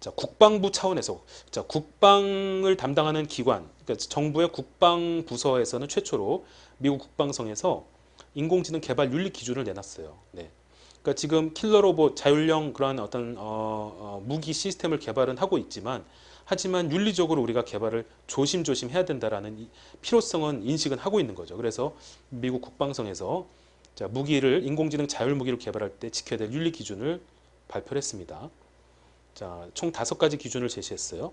자, 국방부 차원에서 자, 국방을 담당하는 기관, 그러니까 정부의 국방부서에서는 최초로 미국 국방성에서 인공지능 개발 윤리 기준을 내놨어요. 네. 그러니까 지금 킬러 로봇, 자율형 그런 어떤 무기 시스템을 개발은 하고 있지만 하지만 윤리적으로 우리가 개발을 조심조심 해야 된다라는 필요성은 인식은 하고 있는 거죠. 그래서 미국 국방성에서 자, 무기를 인공지능 자율 무기를 개발할 때 지켜야 될 윤리 기준을 발표를 했습니다. 자, 총 5가지 기준을 제시했어요.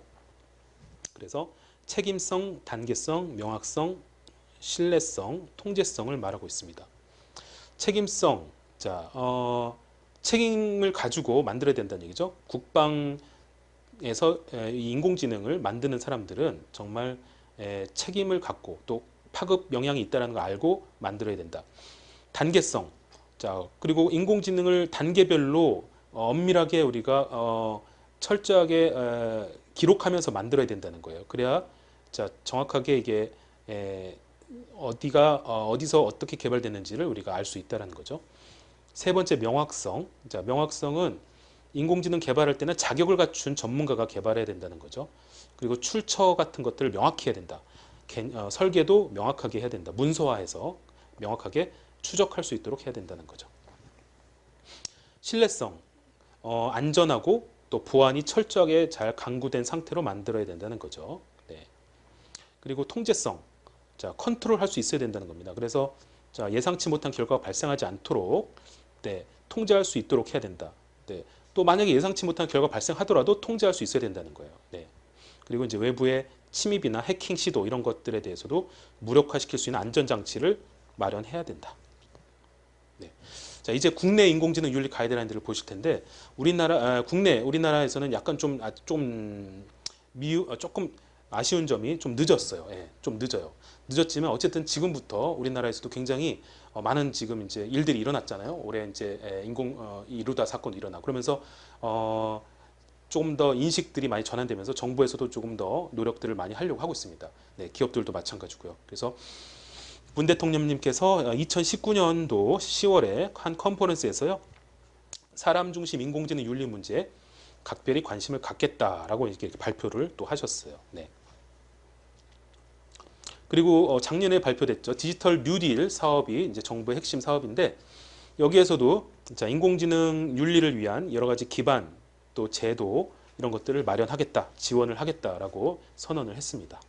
그래서 책임성, 단계성, 명확성, 신뢰성, 통제성을 말하고 있습니다. 책임성, 자, 책임을 가지고 만들어야 된다는 얘기죠. 국방에서 이 인공지능을 만드는 사람들은 정말 책임을 갖고 또 파급 영향이 있다는 걸 알고 만들어야 된다. 단계성. 자, 그리고 인공지능을 단계별로 엄밀하게 우리가 철저하게 기록하면서 만들어야 된다는 거예요. 그래야 자, 정확하게 이게 어디서 어떻게 개발됐는지를 우리가 알 수 있다는 거죠. 세 번째, 명확성. 자, 명확성은 인공지능 개발할 때는 자격을 갖춘 전문가가 개발해야 된다는 거죠. 그리고 출처 같은 것들을 명확히 해야 된다. 설계도 명확하게 해야 된다. 문서화해서 명확하게 추적할 수 있도록 해야 된다는 거죠. 신뢰성, 안전하고 또 보안이 철저하게 잘 강구된 상태로 만들어야 된다는 거죠. 네. 그리고 통제성, 자, 컨트롤할 수 있어야 된다는 겁니다. 그래서 자, 예상치 못한 결과가 발생하지 않도록 네, 통제할 수 있도록 해야 된다. 네. 또 만약에 예상치 못한 결과가 발생하더라도 통제할 수 있어야 된다는 거예요. 네. 그리고 이제 외부의 침입이나 해킹 시도 이런 것들에 대해서도 무력화시킬 수 있는 안전장치를 마련해야 된다. 네. 자, 이제 국내 인공지능 윤리 가이드라인들을 보실 텐데 우리나라에서는 약간 조금 아쉬운 점이 좀 늦었어요. 예, 좀 늦어요. 늦었지만 어쨌든 지금부터 우리나라에서도 굉장히 많은 지금 이제 일들이 일어났잖아요. 올해 이제 이루다 사건도 일어나고 그러면서 조금 더 인식들이 많이 전환되면서 정부에서도 조금 더 노력들을 많이 하려고 하고 있습니다. 네, 기업들도 마찬가지고요. 그래서 문 대통령님께서 2019년도 10월에 한 컨퍼런스에서요. 사람 중심 인공지능 윤리 문제에 각별히 관심을 갖겠다라고 이렇게 발표를 또 하셨어요. 네. 그리고 작년에 발표됐죠. 디지털 뉴딜 사업이 이제 정부의 핵심 사업인데 여기에서도 자, 인공지능 윤리를 위한 여러 가지 기반 또 제도 이런 것들을 마련하겠다, 지원을 하겠다라고 선언을 했습니다.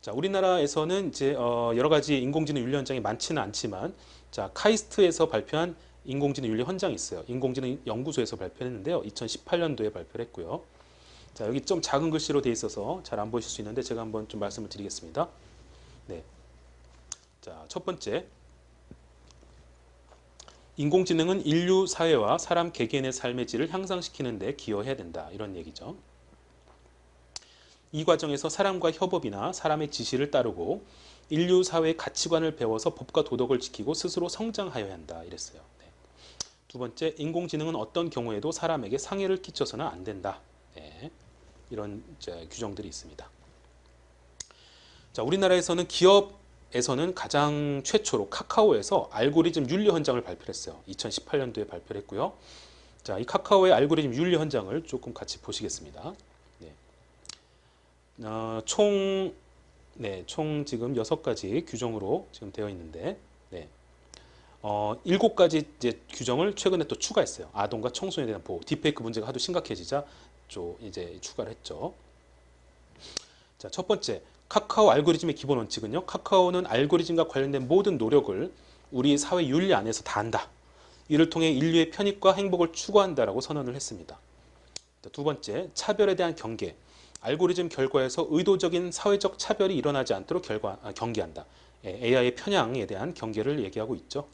자, 우리나라에서는 이제 여러 가지 인공지능 윤리 현장이 많지는 않지만 자, 카이스트에서 발표한 인공지능 윤리 헌장이 있어요. 인공지능 연구소에서 발표했는데요. 2018년도에 발표를 했고요. 자, 여기 좀 작은 글씨로 되어 있어서 잘 안 보실 수 있는데 제가 한번 좀 말씀을 드리겠습니다. 네. 자, 첫 번째. 인공지능은 인류 사회와 사람 개개인의 삶의 질을 향상시키는 데 기여해야 된다. 이런 얘기죠. 이 과정에서 사람과 협업이나 사람의 지시를 따르고 인류 사회의 가치관을 배워서 법과 도덕을 지키고 스스로 성장하여야 한다. 이랬어요. 네. 두 번째, 인공지능은 어떤 경우에도 사람에게 상해를 끼쳐서는 안 된다. 네. 이런 규정들이 있습니다. 자, 우리나라에서는 기업에서는 가장 최초로 카카오에서 알고리즘 윤리 헌장을 발표했어요. 2018년도에 발표를 했고요. 자, 이 카카오의 알고리즘 윤리 헌장을 조금 같이 보시겠습니다. 네. 총 지금 6가지 규정으로 지금 되어 있는데, 네. 7가지 이제 규정을 최근에 또 추가했어요. 아동과 청소년에 대한 보호, 딥페이크 문제가 하도 심각해지자 이제 추가를 했죠. 자, 첫 번째, 카카오 알고리즘의 기본 원칙은요. 카카오는 알고리즘과 관련된 모든 노력을 우리 사회 윤리 안에서 다 한다. 이를 통해 인류의 편익과 행복을 추구한다라고 선언을 했습니다. 자, 두 번째, 차별에 대한 경계. 알고리즘 결과에서 의도적인 사회적 차별이 일어나지 않도록 경계한다. AI의 편향에 대한 경계를 얘기하고 있죠.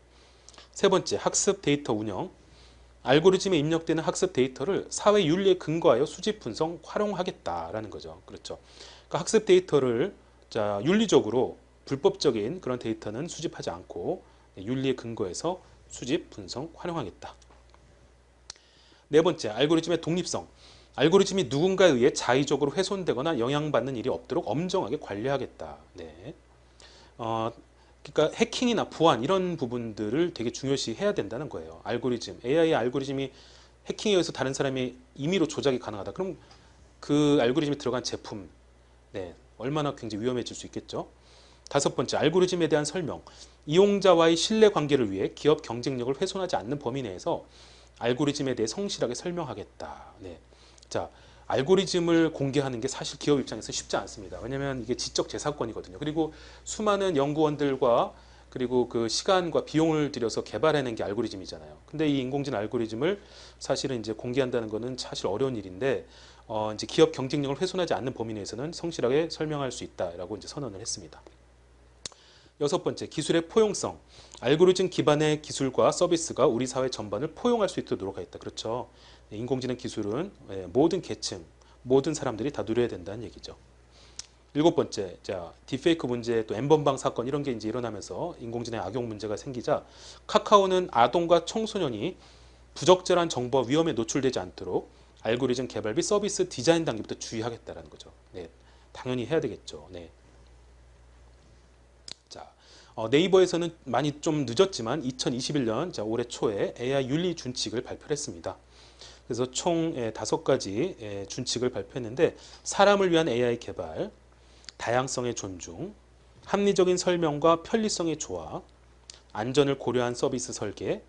세 번째, 학습 데이터 운영. 알고리즘에 입력되는 학습 데이터를 사회 윤리에 근거하여 수집, 분석, 활용하겠다라는 거죠. 그렇죠. 그러니까 학습 데이터를 자, 윤리적으로 불법적인 그런 데이터는 수집하지 않고 윤리에 근거해서 수집, 분석, 활용하겠다. 네 번째, 알고리즘의 독립성. 알고리즘이 누군가에 의해 자의적으로 훼손되거나 영향받는 일이 없도록 엄정하게 관리하겠다. 네. 그러니까 해킹이나 보안 이런 부분들을 되게 중요시 해야 된다는 거예요. AI 알고리즘이 해킹에 의해서 다른 사람이 임의로 조작이 가능하다. 그럼 그 알고리즘이 들어간 제품, 네, 얼마나 굉장히 위험해질 수 있겠죠. 다섯 번째, 알고리즘에 대한 설명. 이용자와의 신뢰 관계를 위해 기업 경쟁력을 훼손하지 않는 범위 내에서 알고리즘에 대해 성실하게 설명하겠다. 네. 자, 알고리즘을 공개하는 게 사실 기업 입장에서 쉽지 않습니다. 왜냐하면 이게 지적 재산권이거든요. 그리고 수많은 연구원들과 그리고 그 시간과 비용을 들여서 개발해낸 게 알고리즘이잖아요. 근데 이 인공지능 알고리즘을 사실은 이제 공개한다는 것은 사실 어려운 일인데 이제 기업 경쟁력을 훼손하지 않는 범위 내에서는 성실하게 설명할 수 있다라고 이제 선언을 했습니다. 여섯 번째, 기술의 포용성. 알고리즘 기반의 기술과 서비스가 우리 사회 전반을 포용할 수 있도록 노력하겠다. 그렇죠. 인공지능 기술은 모든 계층, 모든 사람들이 다 누려야 된다는 얘기죠. 일곱 번째, 자, 딥페이크 문제, 또 N번방 사건 이런 게 이제 일어나면서 인공지능 악용 문제가 생기자 카카오는 아동과 청소년이 부적절한 정보와 위험에 노출되지 않도록 알고리즘 개발 및 서비스 디자인 단계부터 주의하겠다라는 거죠. 네, 당연히 해야 되겠죠. 네. 자, 네이버에서는 많이 좀 늦었지만 2021년 자, 올해 초에 AI 윤리 준칙을 발표했습니다. 그래서 총 5가지 준칙을 발표했는데 사람을 위한 AI 개발, 다양성의 존중, 합리적인 설명과 편리성의 조화, 안전을 고려한 서비스 설계,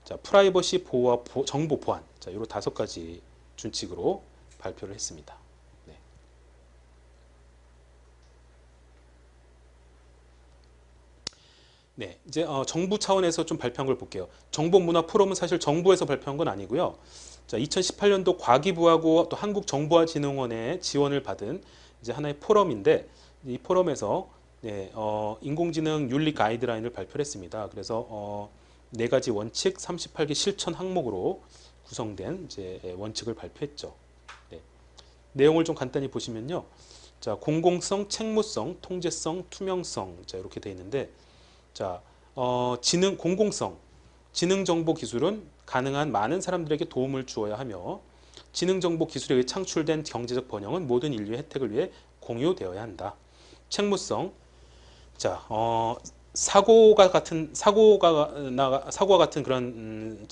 자, 프라이버시 보호와 정보 보안, 자, 이런 5가지 준칙으로 발표를 했습니다. 네. 네, 이제 정부 차원에서 좀 발표한 걸 볼게요. 정보문화 포럼은 사실 정부에서 발표한 건 아니고요. 자, 2018년도 과기부하고 또 한국정보화진흥원의 지원을 받은 이제 하나의 포럼인데 이 포럼에서 네, 인공지능 윤리 가이드라인을 발표를 했습니다. 그래서 4가지 원칙, 38개 실천 항목으로 구성된 이제 원칙을 발표했죠. 네. 내용을 좀 간단히 보시면요. 자, 공공성, 책무성, 통제성, 투명성, 자, 이렇게 돼 있는데, 자, 공공성, 지능정보 기술은 가능한 많은 사람들에게 도움을 주어야 하며, 지능정보 기술에 의해 창출된 경제적 번영은 모든 인류의 혜택을 위해 공유되어야 한다. 책무성, 자, 사고와 같은 그런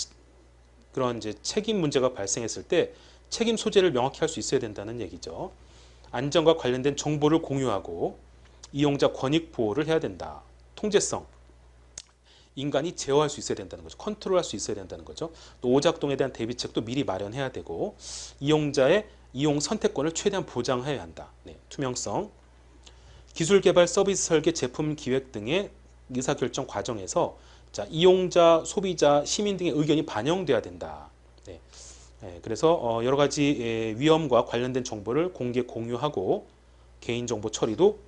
이제 책임 문제가 발생했을 때 책임 소재를 명확히 할 수 있어야 된다는 얘기죠. 안전과 관련된 정보를 공유하고 이용자 권익 보호를 해야 된다. 통제성, 인간이 제어할 수 있어야 된다는 거죠. 컨트롤할 수 있어야 된다는 거죠. 또 오작동에 대한 대비책도 미리 마련해야 되고 이용자의 이용 선택권을 최대한 보장해야 한다. 네, 투명성, 기술 개발, 서비스 설계, 제품 기획 등의 의사결정 과정에서 자, 이용자, 소비자, 시민 등의 의견이 반영돼야 된다. 네. 그래서 여러 가지 위험과 관련된 정보를 공유하고 개인정보 처리도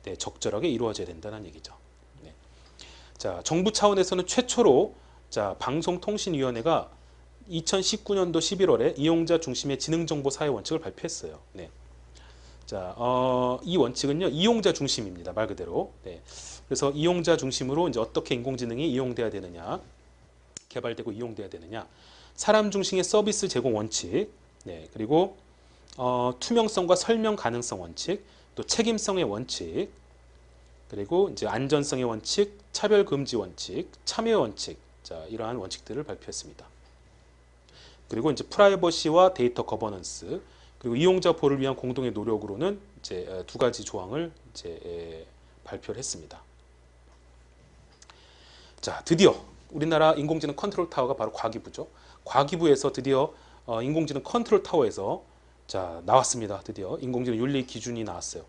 네, 적절하게 이루어져야 된다는 얘기죠. 네. 자, 정부 차원에서는 최초로 자, 방송통신위원회가 2019년도 11월에 이용자 중심의 지능정보 사회 원칙을 발표했어요. 네. 자, 이 원칙은요, 이용자 중심입니다. 말 그대로. 네. 그래서 이용자 중심으로 이제 어떻게 인공지능이 이용돼야 되느냐, 개발되고 이용돼야 되느냐, 사람 중심의 서비스 제공 원칙, 네. 그리고 투명성과 설명 가능성 원칙, 또 책임성의 원칙, 그리고 이제 안전성의 원칙, 차별 금지 원칙, 참여 원칙, 자, 이러한 원칙들을 발표했습니다. 그리고 이제 프라이버시와 데이터 거버넌스, 그리고 이용자 보호를 위한 공동의 노력으로는 이제 2가지 조항을 이제 발표를 했습니다. 자, 드디어 우리나라 인공지능 컨트롤 타워가 바로 과기부죠. 과기부에서 드디어 인공지능 컨트롤 타워에서 자, 나왔습니다. 드디어 인공지능 윤리 기준이 나왔어요.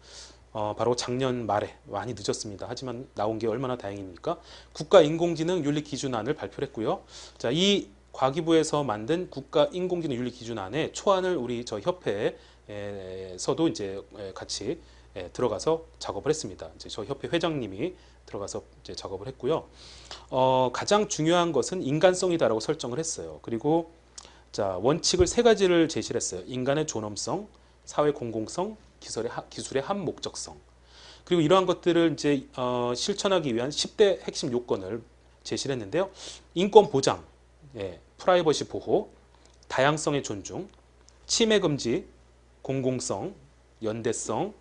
바로 작년 말에 많이 늦었습니다. 하지만 나온 게 얼마나 다행입니까? 국가 인공지능 윤리 기준안을 발표를 했고요. 자, 이 과기부에서 만든 국가 인공지능 윤리 기준안에 초안을 우리 저 협회에서도 이제 같이 들어가서 작업을 했습니다. 이제 저 협회 회장님이 들어가서 이제 작업을 했고요. 가장 중요한 것은 인간성이다라고 설정을 했어요. 그리고 자, 원칙을 3가지를 제시를 했어요. 인간의 존엄성, 사회 공공성, 기술의 합목적성. 그리고 이러한 것들을 이제 실천하기 위한 10대 핵심 요건을 제시를 했는데요. 인권 보장, 프라이버시 보호, 다양성의 존중, 침해 금지, 공공성, 연대성,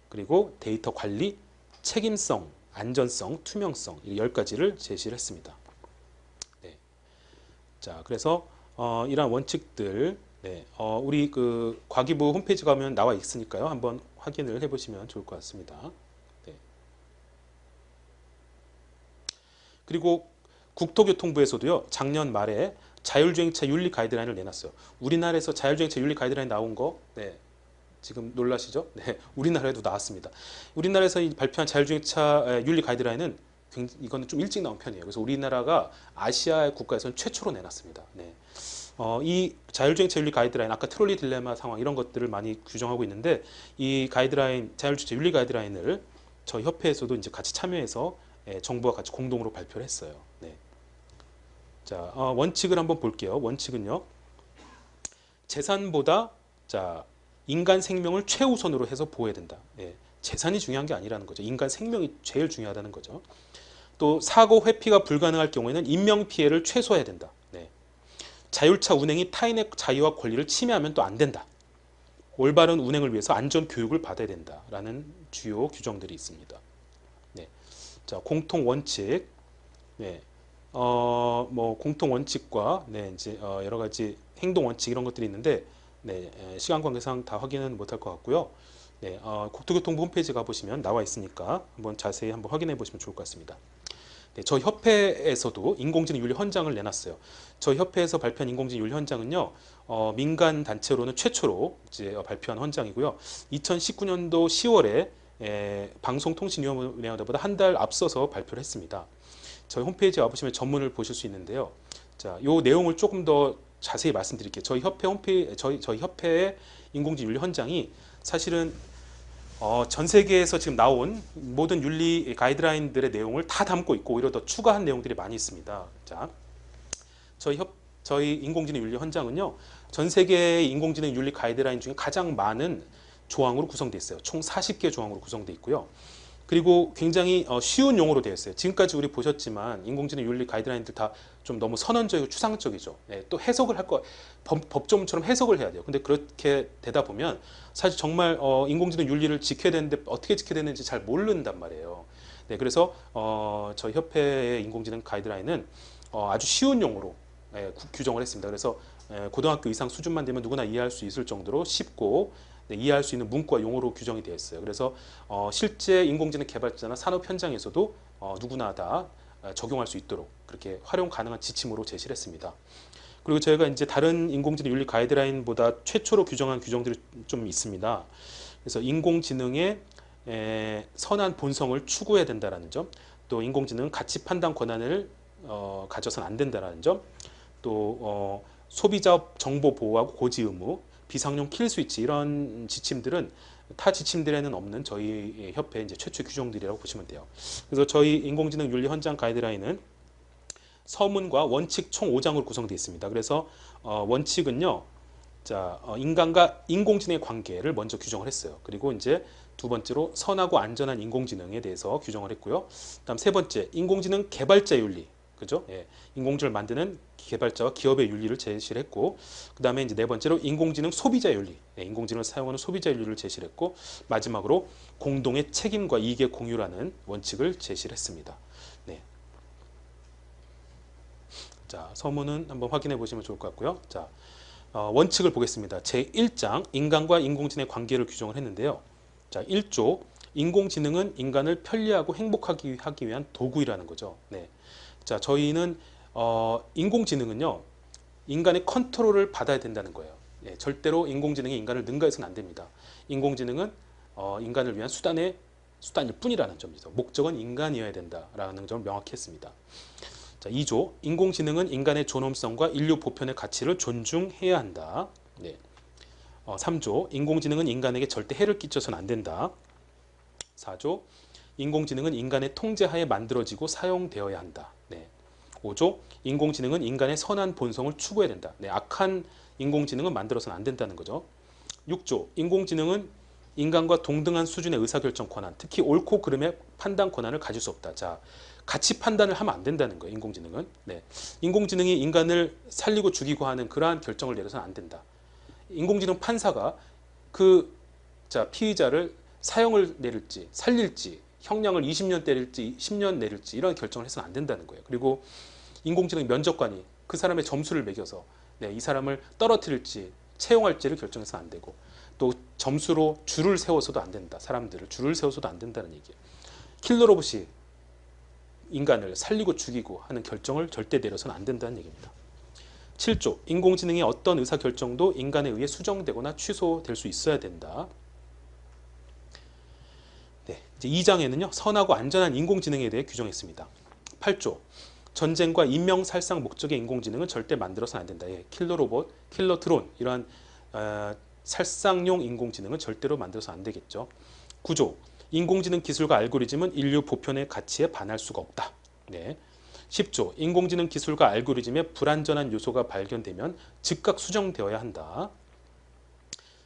그리고 데이터 관리, 책임성, 안전성, 투명성, 이 10가지를 제시를 했습니다. 네. 자, 그래서 이러한 원칙들, 네, 우리 그 과기부 홈페이지 가면 나와 있으니까요. 한번 확인을 해보시면 좋을 것 같습니다. 네. 그리고 국토교통부에서도요, 작년 말에 자율주행차 윤리 가이드라인을 내놨어요. 우리나라에서 자율주행차 윤리 가이드라인 나온 거, 네, 지금 놀라시죠? 네, 우리나라에도 나왔습니다. 우리나라에서 발표한 자율주행차 윤리 가이드라인은 이거는 좀 일찍 나온 편이에요. 그래서 우리나라가 아시아 국가에서는 최초로 내놨습니다. 네. 이 자율주행차 윤리 가이드라인, 아까 트롤리 딜레마 상황 이런 것들을 많이 규정하고 있는데 이 가이드라인, 자율주행차 윤리 가이드라인을 저희 협회에서도 이제 같이 참여해서 정부와 같이 공동으로 발표를 했어요. 네. 자, 원칙을 한번 볼게요. 원칙은요. 재산보다 자, 인간 생명을 최우선으로 해서 보호해야 된다. 예, 재산이 중요한 게 아니라는 거죠. 인간 생명이 제일 중요하다는 거죠. 또 사고 회피가 불가능할 경우에는 인명 피해를 최소화해야 된다. 네. 자율차 운행이 타인의 자유와 권리를 침해하면 또 안 된다. 올바른 운행을 위해서 안전 교육을 받아야 된다라는 주요 규정들이 있습니다. 네. 자, 공통 원칙. 네. 뭐 공통 원칙과 네, 이제 여러 가지 행동 원칙 이런 것들이 있는데 네, 시간 관계상 다 확인은 못할 것 같고요. 네, 국토교통부 홈페이지 가보시면 나와 있으니까 한번 자세히 한번 확인해 보시면 좋을 것 같습니다. 네, 저 협회에서도 인공지능 윤리 헌장을 내놨어요. 저 협회에서 발표한 인공지능 윤리 헌장은요, 민간 단체로는 최초로 이제 발표한 헌장이고요. 2019년도 10월에 방송통신위원회보다 한 달 앞서서 발표를 했습니다. 저희 홈페이지에 와보시면 전문을 보실 수 있는데요. 자, 요 내용을 조금 더 자세히 말씀드릴게요. 저희 협회 홈페이지, 저희 협회의 인공지능 윤리 헌장이 사실은 전 세계에서 지금 나온 모든 윤리 가이드라인들의 내용을 다 담고 있고 오히려 더 추가한 내용들이 많이 있습니다. 자, 저희 인공지능 윤리 헌장은요, 전 세계의 인공지능 윤리 가이드라인 중에 가장 많은 조항으로 구성되어 있어요. 총 40개 조항으로 구성되어 있고요. 그리고 굉장히 쉬운 용어로 되어 있어요. 지금까지 우리 보셨지만 인공지능 윤리 가이드라인들 다 좀 너무 선언적이고 추상적이죠. 예, 또 해석을 할 거, 법조문처럼 해석을 해야 돼요. 근데 그렇게 되다 보면 사실 정말 인공지능 윤리를 지켜야 되는데 어떻게 지켜야 되는지 잘 모른단 말이에요. 네, 그래서 저희 협회의 인공지능 가이드라인은 아주 쉬운 용어로 규정을 했습니다. 그래서 고등학교 이상 수준만 되면 누구나 이해할 수 있을 정도로 쉽고 네, 이해할 수 있는 문구와 용어로 규정이 되어 있어요. 그래서 실제 인공지능 개발자나 산업 현장에서도 누구나 다 적용할 수 있도록 그렇게 활용 가능한 지침으로 제시를 했습니다. 그리고 저희가 이제 다른 인공지능 윤리 가이드라인보다 최초로 규정한 규정들이 좀 있습니다. 그래서 인공지능의 선한 본성을 추구해야 된다는 점, 또 인공지능은 가치 판단 권한을 가져서는 안 된다는 점, 또 소비자 정보 보호하고 고지 의무, 비상용 킬 스위치 이런 지침들은 타 지침들에는 없는 저희 협회 이제 최초 규정들이라고 보시면 돼요. 그래서 저희 인공지능 윤리 헌장 가이드라인은 서문과 원칙 총 5장으로 구성되어 있습니다. 그래서 원칙은요, 자, 인간과 인공지능의 관계를 먼저 규정을 했어요. 그리고 이제 두 번째로 선하고 안전한 인공지능에 대해서 규정을 했고요. 다음 세 번째, 인공지능 개발자 윤리. 그죠? 예, 인공지능을 만드는 개발자와 기업의 윤리를 제시를 했고, 그 다음에 이제 네 번째로 인공지능 소비자 윤리, 인공지능을 사용하는 소비자 윤리를 제시를 했고, 마지막으로 공동의 책임과 이익의 공유라는 원칙을 제시를 했습니다. 네. 자, 서문은 한번 확인해 보시면 좋을 것 같고요. 자, 원칙을 보겠습니다. 제1장 인간과 인공지능의 관계를 규정을 했는데요. 자, 1조 인공지능은 인간을 편리하고 행복하게 하기 위한 도구이라는 거죠. 네. 자, 저희는 인공지능은요, 인간의 컨트롤을 받아야 된다는 거예요. 예, 절대로 인공지능이 인간을 능가해서는 안 됩니다. 인공지능은 인간을 위한 수단일 뿐이라는 점이죠. 목적은 인간이어야 된다라는 점을 명확히 했습니다. 자, 2조 인공지능은 인간의 존엄성과 인류 보편의 가치를 존중해야 한다. 네. 3조 인공지능은 인간에게 절대 해를 끼쳐서는 안 된다. 4조 인공지능은 인간의 통제하에 만들어지고 사용되어야 한다. 네. 5조 인공지능은 인간의 선한 본성을 추구해야 된다. 네. 악한 인공지능은 만들어서는 안 된다는 거죠. 6조 인공지능은 인간과 동등한 수준의 의사결정 권한, 특히 옳고 그름의 판단 권한을 가질 수 없다. 자, 가치 판단을 하면 안 된다는 거예요. 인공지능은. 네. 인공지능이 인간을 살리고 죽이고 하는 그러한 결정을 내려서는 안 된다. 인공지능 판사가 피의자를 사형을 내릴지 살릴지 형량을 20년 때릴지 10년 내릴지 이런 결정을 해서는 안 된다는 거예요. 그리고 인공지능 면접관이 그 사람의 점수를 매겨서 이 사람을 떨어뜨릴지 채용할지를 결정해서는 안 되고, 또 점수로 줄을 세워서도 안 된다. 사람들을 줄을 세워서도 안 된다는 얘기예요. 킬러 로봇이 인간을 살리고 죽이고 하는 결정을 절대 내려서는 안 된다는 얘기입니다. 7조 인공지능의 어떤 의사결정도 인간에 의해 수정되거나 취소될 수 있어야 된다. 네, 이제 2장에는요 선하고 안전한 인공지능에 대해 규정했습니다. 8조 전쟁과 인명살상 목적의 인공지능은 절대 만들어서는 안 된다. 예, 킬러 로봇, 킬러 드론 이러한 살상용 인공지능은 절대로 만들어서 안 되겠죠. 9조 인공지능 기술과 알고리즘은 인류 보편의 가치에 반할 수가 없다. 네. 10조. 인공지능 기술과 알고리즘에 불완전한 요소가 발견되면 즉각 수정되어야 한다.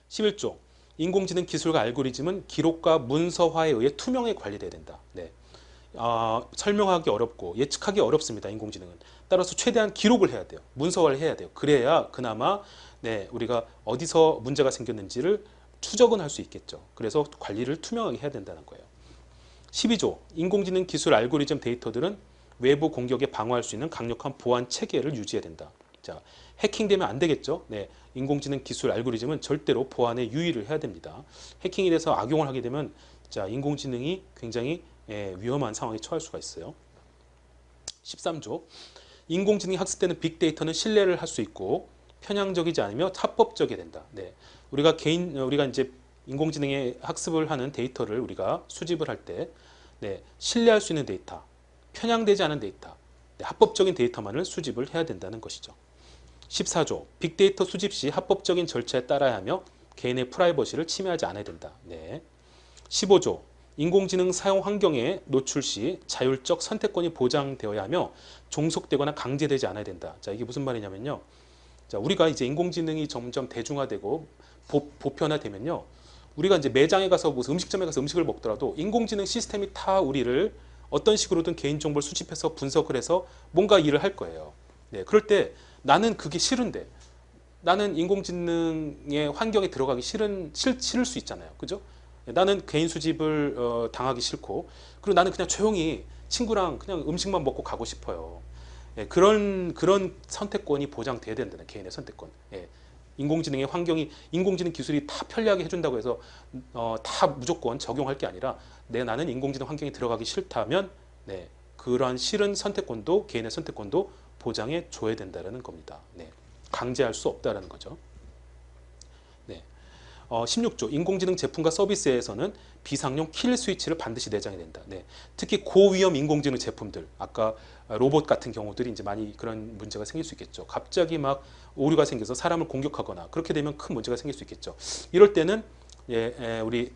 11조. 인공지능 기술과 알고리즘은 기록과 문서화에 의해 투명하게 관리돼야 된다. 네. 설명하기 어렵고 예측하기 어렵습니다. 인공지능은. 따라서 최대한 기록을 해야 돼요. 문서화를 해야 돼요. 그래야 그나마 네, 우리가 어디서 문제가 생겼는지를 추적은 할 수 있겠죠. 그래서 관리를 투명하게 해야 된다는 거예요. 12조. 인공지능 기술 알고리즘 데이터들은 외부 공격에 방어할 수 있는 강력한 보안 체계를 유지해야 된다. 자, 해킹되면 안 되겠죠. 네, 인공지능 기술 알고리즘은 절대로 보안에 유의를 해야 됩니다. 해킹이 돼서 악용을 하게 되면 자, 인공지능이 굉장히 위험한 상황에 처할 수가 있어요. 13조. 인공지능이 학습되는 빅데이터는 신뢰를 할 수 있고 편향적이지 않으며 합법적이어야 된다. 네, 우리가 이제 인공지능의 학습을 하는 데이터를 우리가 수집을 할 때 네, 신뢰할 수 있는 데이터, 편향되지 않은 데이터, 네, 합법적인 데이터만을 수집을 해야 된다는 것이죠. 14조. 빅데이터 수집 시 합법적인 절차에 따라야 하며 개인의 프라이버시를 침해하지 않아야 된다. 네. 15조. 인공지능 사용 환경에 노출 시 자율적 선택권이 보장되어야 하며 종속되거나 강제되지 않아야 된다. 자, 이게 무슨 말이냐면요. 자, 우리가 이제 인공지능이 점점 대중화되고 보편화되면요. 우리가 이제 매장에 가서 무슨 음식점에 가서 음식을 먹더라도 인공지능 시스템이 다 우리를 어떤 식으로든 개인정보를 수집해서 분석을 해서 뭔가 일을 할 거예요. 네, 그럴 때 나는 그게 싫은데 나는 인공지능의 환경에 들어가기 싫을 수 있잖아요. 그죠? 나는 개인 수집을 당하기 싫고 그리고 나는 그냥 조용히 친구랑 그냥 음식만 먹고 가고 싶어요. 예, 그런 선택권이 보장돼야 된다는 개인의 선택권. 예, 인공지능 기술이 다 편리하게 해준다고 해서 다 무조건 적용할 게 아니라 나는 인공지능 환경에 들어가기 싫다면 네, 그러한 싫은 선택권도 개인의 선택권도 보장해 줘야 된다는 겁니다. 네, 강제할 수 없다라는 거죠. 네. 16조. 인공지능 제품과 서비스에서는 비상용 킬 스위치를 반드시 내장해야 된다. 네. 특히 고위험 인공지능 제품들, 아까 로봇 같은 경우들이 이제 많이 그런 문제가 생길 수 있겠죠. 갑자기 막 오류가 생겨서 사람을 공격하거나 그렇게 되면 큰 문제가 생길 수 있겠죠. 이럴 때는 우리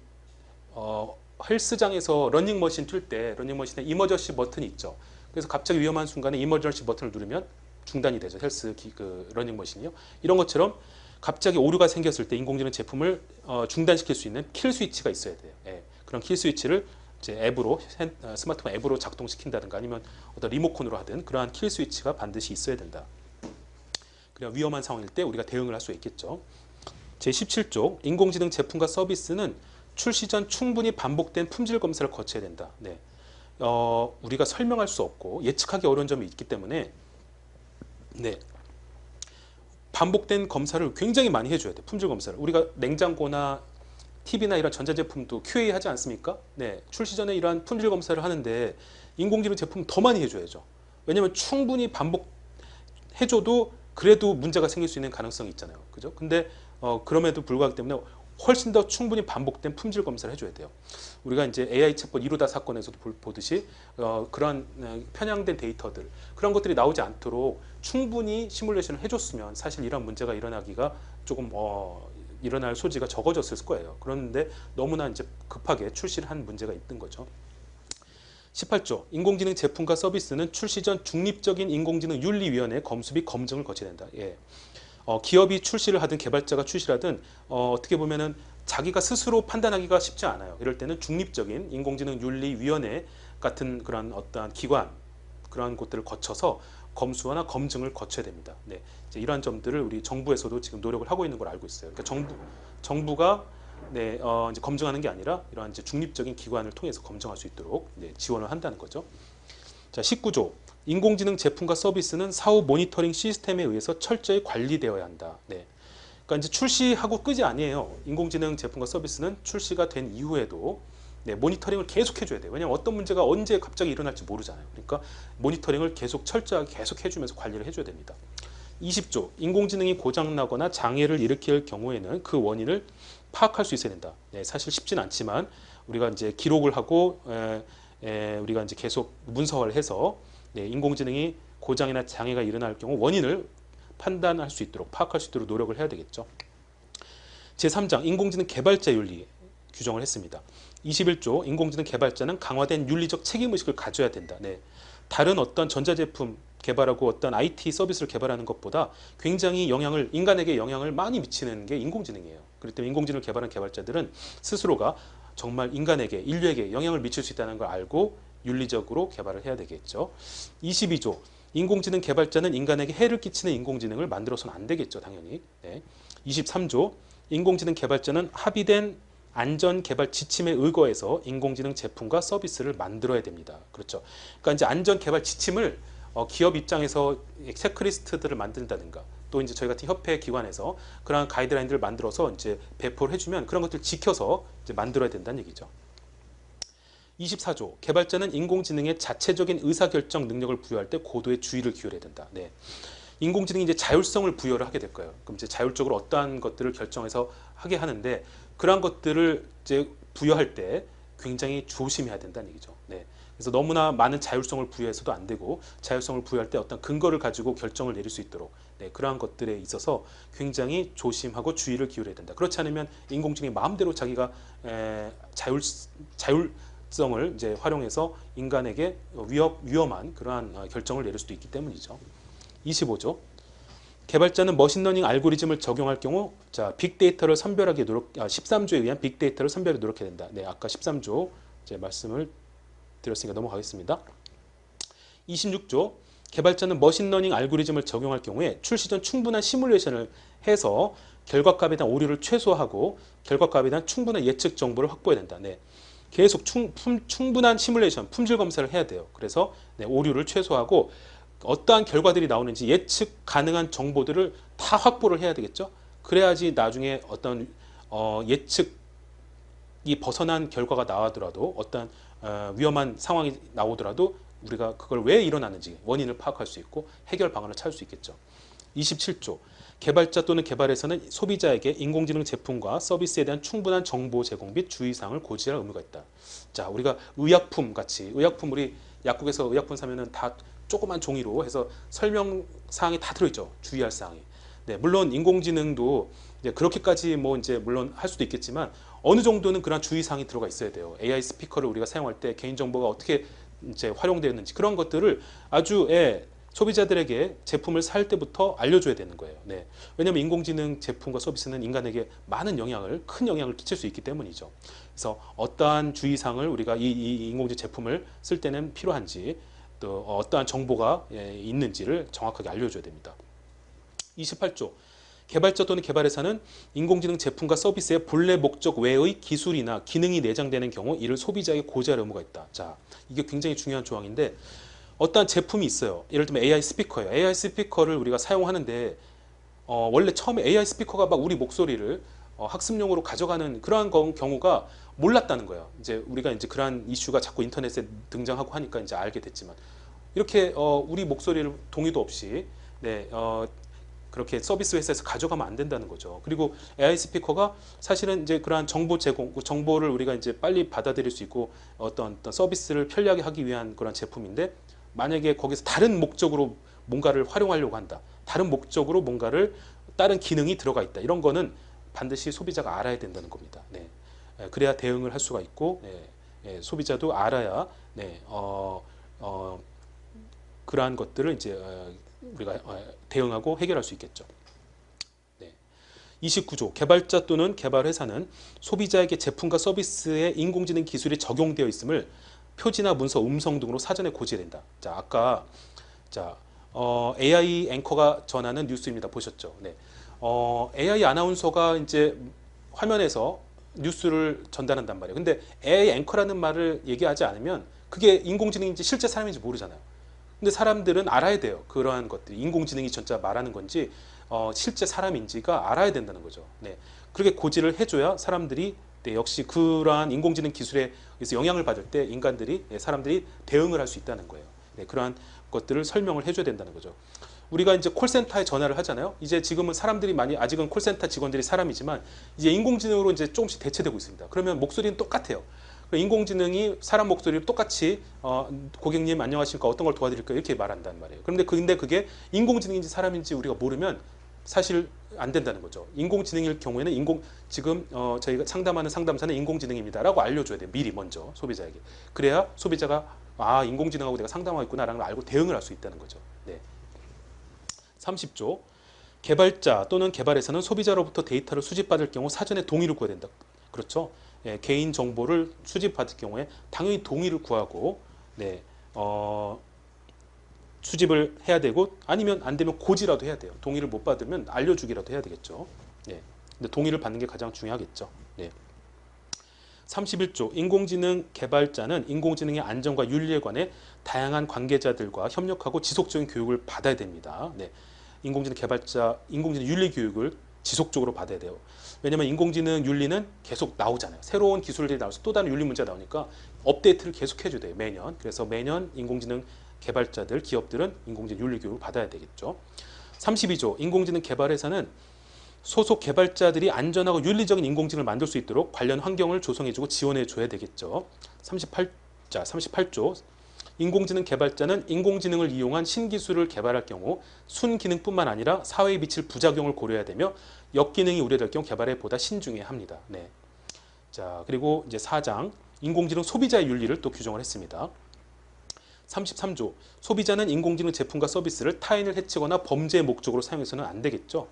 헬스장에서 러닝머신 뛸 때 러닝머신에 이머전시 버튼이 있죠. 그래서 갑자기 위험한 순간에 이머전시 버튼을 누르면 중단이 되죠. 러닝머신이요. 이런 것처럼 갑자기 오류가 생겼을 때 인공지능 제품을 중단시킬 수 있는 킬 스위치가 있어야 돼요. 예, 그런 킬 스위치를 이제 스마트폰 앱으로 작동시킨다든가 아니면 어떤 리모컨으로 하든 그러한 킬 스위치가 반드시 있어야 된다. 그래야 위험한 상황일 때 우리가 대응을 할 수 있겠죠. 제17조. 인공지능 제품과 서비스는 출시 전 충분히 반복된 품질 검사를 거쳐야 된다. 네. 우리가 설명할 수 없고 예측하기 어려운 점이 있기 때문에 네, 반복된 검사를 굉장히 많이 해줘야 돼. 품질 검사를. 우리가 냉장고나 TV나 이런 전자제품도 QA 하지 않습니까? 네, 출시 전에 이러한 품질 검사를 하는데 인공지능 제품 더 많이 해줘야죠. 왜냐하면 충분히 반복해줘도 그래도 문제가 생길 수 있는 가능성이 있잖아요. 그죠? 근데 그럼에도 불구하기 때문에 훨씬 더 충분히 반복된 품질 검사를 해줘야 돼요. 우리가 이제 AI 챗봇 이루다 사건에서도 보듯이 그런 편향된 데이터들 그런 것들이 나오지 않도록 충분히 시뮬레이션을 해줬으면 사실 이런 문제가 일어나기가 조금 일어날 소지가 적어졌을 거예요. 그런데 너무나 이제 급하게 출시를 한 문제가 있던 거죠. 18조. 인공지능 제품과 서비스는 출시 전 중립적인 인공지능 윤리위원회 검수 및 검증을 거쳐야 된다. 예. 기업이 출시를 하든 개발자가 출시를 하든 어떻게 보면은 자기가 스스로 판단하기가 쉽지 않아요. 이럴 때는 중립적인 인공지능 윤리위원회 같은 그런 어떠한 기관 그런 곳들을 거쳐서 검수나 검증을 거쳐야 됩니다. 네, 이제 이러한 점들을 우리 정부에서도 지금 노력을 하고 있는 걸 알고 있어요. 그러니까 정부가 네, 이제 검증하는 게 아니라 이러한 이제 중립적인 기관을 통해서 검증할 수 있도록 네, 지원을 한다는 거죠. 자, 19조. 인공지능 제품과 서비스는 사후 모니터링 시스템에 의해서 철저히 관리되어야 한다. 네. 그러니까 이제 출시하고 끄지 아니에요. 인공지능 제품과 서비스는 출시가 된 이후에도 네, 모니터링을 계속 해줘야 돼요. 왜냐하면 어떤 문제가 언제 갑자기 일어날지 모르잖아요. 그러니까 모니터링을 계속 철저하게 계속 해주면서 관리를 해줘야 됩니다. 20조. 인공지능이 고장나거나 장애를 일으킬 경우에는 그 원인을 파악할 수 있어야 된다. 네, 사실 쉽지는 않지만 우리가 이제 기록을 하고 우리가 이제 계속 문서화를 해서 네, 인공지능이 고장이나 장애가 일어날 경우 원인을 판단할 수 있도록 파악할 수 있도록 노력을 해야 되겠죠. 제3장 인공지능 개발자 윤리. 규정을 했습니다. 21조 인공지능 개발자는 강화된 윤리적 책임의식을 가져야 된다. 네. 다른 어떤 전자제품 개발하고 어떤 IT 서비스를 개발하는 것보다 굉장히 인간에게 영향을 많이 미치는 게 인공지능이에요. 그렇기 때문에 인공지능을 개발한 개발자들은 스스로가 정말 인류에게 영향을 미칠 수 있다는 걸 알고 윤리적으로 개발을 해야 되겠죠. 22조 인공지능 개발자는 인간에게 해를 끼치는 인공지능을 만들어서는 안 되겠죠, 당연히. 네. 23조 인공지능 개발자는 합의된 안전 개발 지침에 의거해서 인공지능 제품과 서비스를 만들어야 됩니다. 그렇죠. 그러니까 이제 안전 개발 지침을 기업 입장에서 체크리스트들을 만든다든가 또 이제 저희 같은 협회 기관에서 그런 가이드라인들을 만들어서 이제 배포를 해주면 그런 것들 지켜서 이제 만들어야 된다는 얘기죠. 24조 개발자는 인공지능의 자체적인 의사결정 능력을 부여할 때 고도의 주의를 기울여야 된다. 네. 인공지능이 이제 자율성을 부여를 하게 될 거예요. 그럼 이제 자율적으로 어떠한 것들을 결정해서 하게 하는데 그러한 것들을 이제 부여할 때 굉장히 조심해야 된다는 얘기죠. 네. 그래서 너무나 많은 자율성을 부여해서도 안 되고 자율성을 부여할 때 어떤 근거를 가지고 결정을 내릴 수 있도록 네, 그러한 것들에 있어서 굉장히 조심하고 주의를 기울여야 된다. 그렇지 않으면 인공지능이 마음대로 자기가 자율성을 이제 활용해서 인간에게 위험한 그러한 결정을 내릴 수도 있기 때문이죠. 25조 개발자는 머신러닝 알고리즘을 적용할 경우 빅데이터를 선별하기 13조에 의한 빅데이터를 선별하기 노력해야 된다. 네, 아까 13조 제 말씀을 드렸으니까 넘어가겠습니다. 26조 개발자는 머신러닝 알고리즘을 적용할 경우에 출시 전 충분한 시뮬레이션을 해서 결과값에 대한 오류를 최소화하고 결과값에 대한 충분한 예측 정보를 확보해야 된다. 네. 계속 충분한 시뮬레이션, 품질 검사를 해야 돼요. 그래서 네, 오류를 최소화하고 어떠한 결과들이 나오는지 예측 가능한 정보들을 다 확보를 해야 되겠죠. 그래야지 나중에 어떤 예측이 벗어난 결과가 나오더라도 어떤 위험한 상황이 나오더라도 우리가 그걸 왜 일어나는지 원인을 파악할 수 있고 해결 방안을 찾을 수 있겠죠. 27조 개발자 또는 개발에서는 소비자에게 인공지능 제품과 서비스에 대한 충분한 정보 제공 및 주의사항을 고지할 의무가 있다. 자, 우리가 의약품 우리 약국에서 의약품 사면은 다 조그만 종이로 해서 설명사항이 다 들어있죠. 주의할 사항이. 네, 물론 인공지능도 이제 그렇게까지 뭐 이제 물론 할 수도 있겠지만 어느 정도는 그런 주의사항이 들어가 있어야 돼요. AI 스피커를 우리가 사용할 때 개인정보가 어떻게 이제 활용되었는지 그런 것들을 아주 소비자들에게 제품을 살 때부터 알려줘야 되는 거예요. 네. 왜냐하면 인공지능 제품과 서비스는 인간에게 큰 영향을 끼칠 수 있기 때문이죠. 그래서 어떠한 주의사항을 우리가 이 인공지능 제품을 쓸 때는 필요한지 또 어떠한 정보가 있는지를 정확하게 알려줘야 됩니다. 28조 개발자 또는 개발회사는 인공지능 제품과 서비스의 본래 목적 외의 기술이나 기능이 내장되는 경우 이를 소비자에게 고지할 의무가 있다. 자, 이게 굉장히 중요한 조항인데 어떠한 제품이 있어요. 예를 들면 AI 스피커예요. AI 스피커를 우리가 사용하는데 원래 처음에 AI 스피커가 막 우리 목소리를 학습용으로 가져가는 그러한 경우가 몰랐다는 거예요. 이제 우리가 이제 그러한 이슈가 자꾸 인터넷에 등장하고 하니까 이제 알게 됐지만 이렇게 우리 목소리를 동의도 없이 그렇게 서비스 회사에서 가져가면 안 된다는 거죠. 그리고 AI 스피커가 사실은 이제 그러한 정보 제공, 정보를 우리가 이제 빨리 받아들일 수 있고 어떤 서비스를 편리하게 하기 위한 그런 제품인데 만약에 거기서 다른 목적으로 뭔가를 활용하려고 한다. 다른 목적으로 다른 기능이 들어가 있다. 이런 거는 반드시 소비자가 알아야 된다는 겁니다. 네. 그래야 대응을 할 수가 있고 소비자도 알아야 그러한 것들을 이제 우리가 대응하고 해결할 수 있겠죠. 네. 29조 개발자 또는 개발회사는 소비자에게 제품과 서비스에 인공지능 기술이 적용되어 있음을 표지나 문서, 음성 등으로 사전에 고지해야 된다. 자, 아까 AI 앵커가 전하는 뉴스입니다. 보셨죠? 네. AI 아나운서가 이제 화면에서 뉴스를 전달한단 말이에요. 근데 AI 앵커라는 말을 얘기하지 않으면 그게 인공지능인지 실제 사람인지 모르잖아요. 근데 사람들은 알아야 돼요. 그러한 것들이 인공지능이 진짜 말하는 건지 실제 사람인지가 알아야 된다는 거죠. 네. 그렇게 고지를 해줘야 사람들이 역시 그러한 인공지능 기술에 의해서 영향을 받을 때 사람들이 대응을 할 수 있다는 거예요. 네. 그러한 것들을 설명을 해줘야 된다는 거죠. 우리가 이제 콜센터에 전화를 하잖아요. 이제 지금은 사람들이 아직은 콜센터 직원들이 사람이지만 이제 인공지능으로 이제 조금씩 대체되고 있습니다. 그러면 목소리는 똑같아요. 인공지능이 사람 목소리를 똑같이 고객님 안녕하십니까 어떤 걸 도와드릴까요 이렇게 말한단 말이에요. 근데 그게 인공지능인지 사람인지 우리가 모르면 사실 안 된다는 거죠. 인공지능일 경우에는 지금 저희가 상담하는 상담사는 인공지능입니다라고 알려줘야 돼요. 미리 먼저 소비자에게. 그래야 소비자가 인공지능하고 내가 상담하고 있구나라는 걸 알고 대응을 할 수 있다는 거죠. 네. 30조. 개발자 또는 개발회사는 소비자로부터 데이터를 수집받을 경우 사전에 동의를 구해야 된다. 그렇죠. 예, 개인 정보를 수집받을 경우에 당연히 동의를 구하고 네, 수집을 해야 되고 아니면 안 되면 고지라도 해야 돼요. 동의를 못 받으면 알려주기라도 해야 되겠죠. 네. 근데 동의를 받는 게 가장 중요하겠죠. 네. 31조 인공지능 개발자는 인공지능의 안전과 윤리에 관해 다양한 관계자들과 협력하고 지속적인 교육을 받아야 됩니다. 네. 인공지능 개발자, 인공지능 윤리 교육을 지속적으로 받아야 돼요. 왜냐하면 인공지능 윤리는 계속 나오잖아요. 새로운 기술들이 나와서 또 다른 윤리 문제가 나오니까 업데이트를 계속 해줘야 돼요. 매년. 그래서 매년 인공지능 개발자들, 기업들은 인공지능 윤리 교육을 받아야 되겠죠. 32조 인공지능 개발 회사는 소속 개발자들이 안전하고 윤리적인 인공지능을 만들 수 있도록 관련 환경을 조성해주고 지원해줘야 되겠죠. 38조 인공지능 개발자는 인공지능을 이용한 신기술을 개발할 경우 순기능뿐만 아니라 사회에 미칠 부작용을 고려해야 되며 역기능이 우려될 경우 개발에 보다 신중해야 합니다. 네. 자, 그리고 이제 4장 인공지능 소비자의 윤리를 또 규정을 했습니다. 33조 소비자는 인공지능 제품과 서비스를 타인을 해치거나 범죄의 목적으로 사용해서는 안 되겠죠.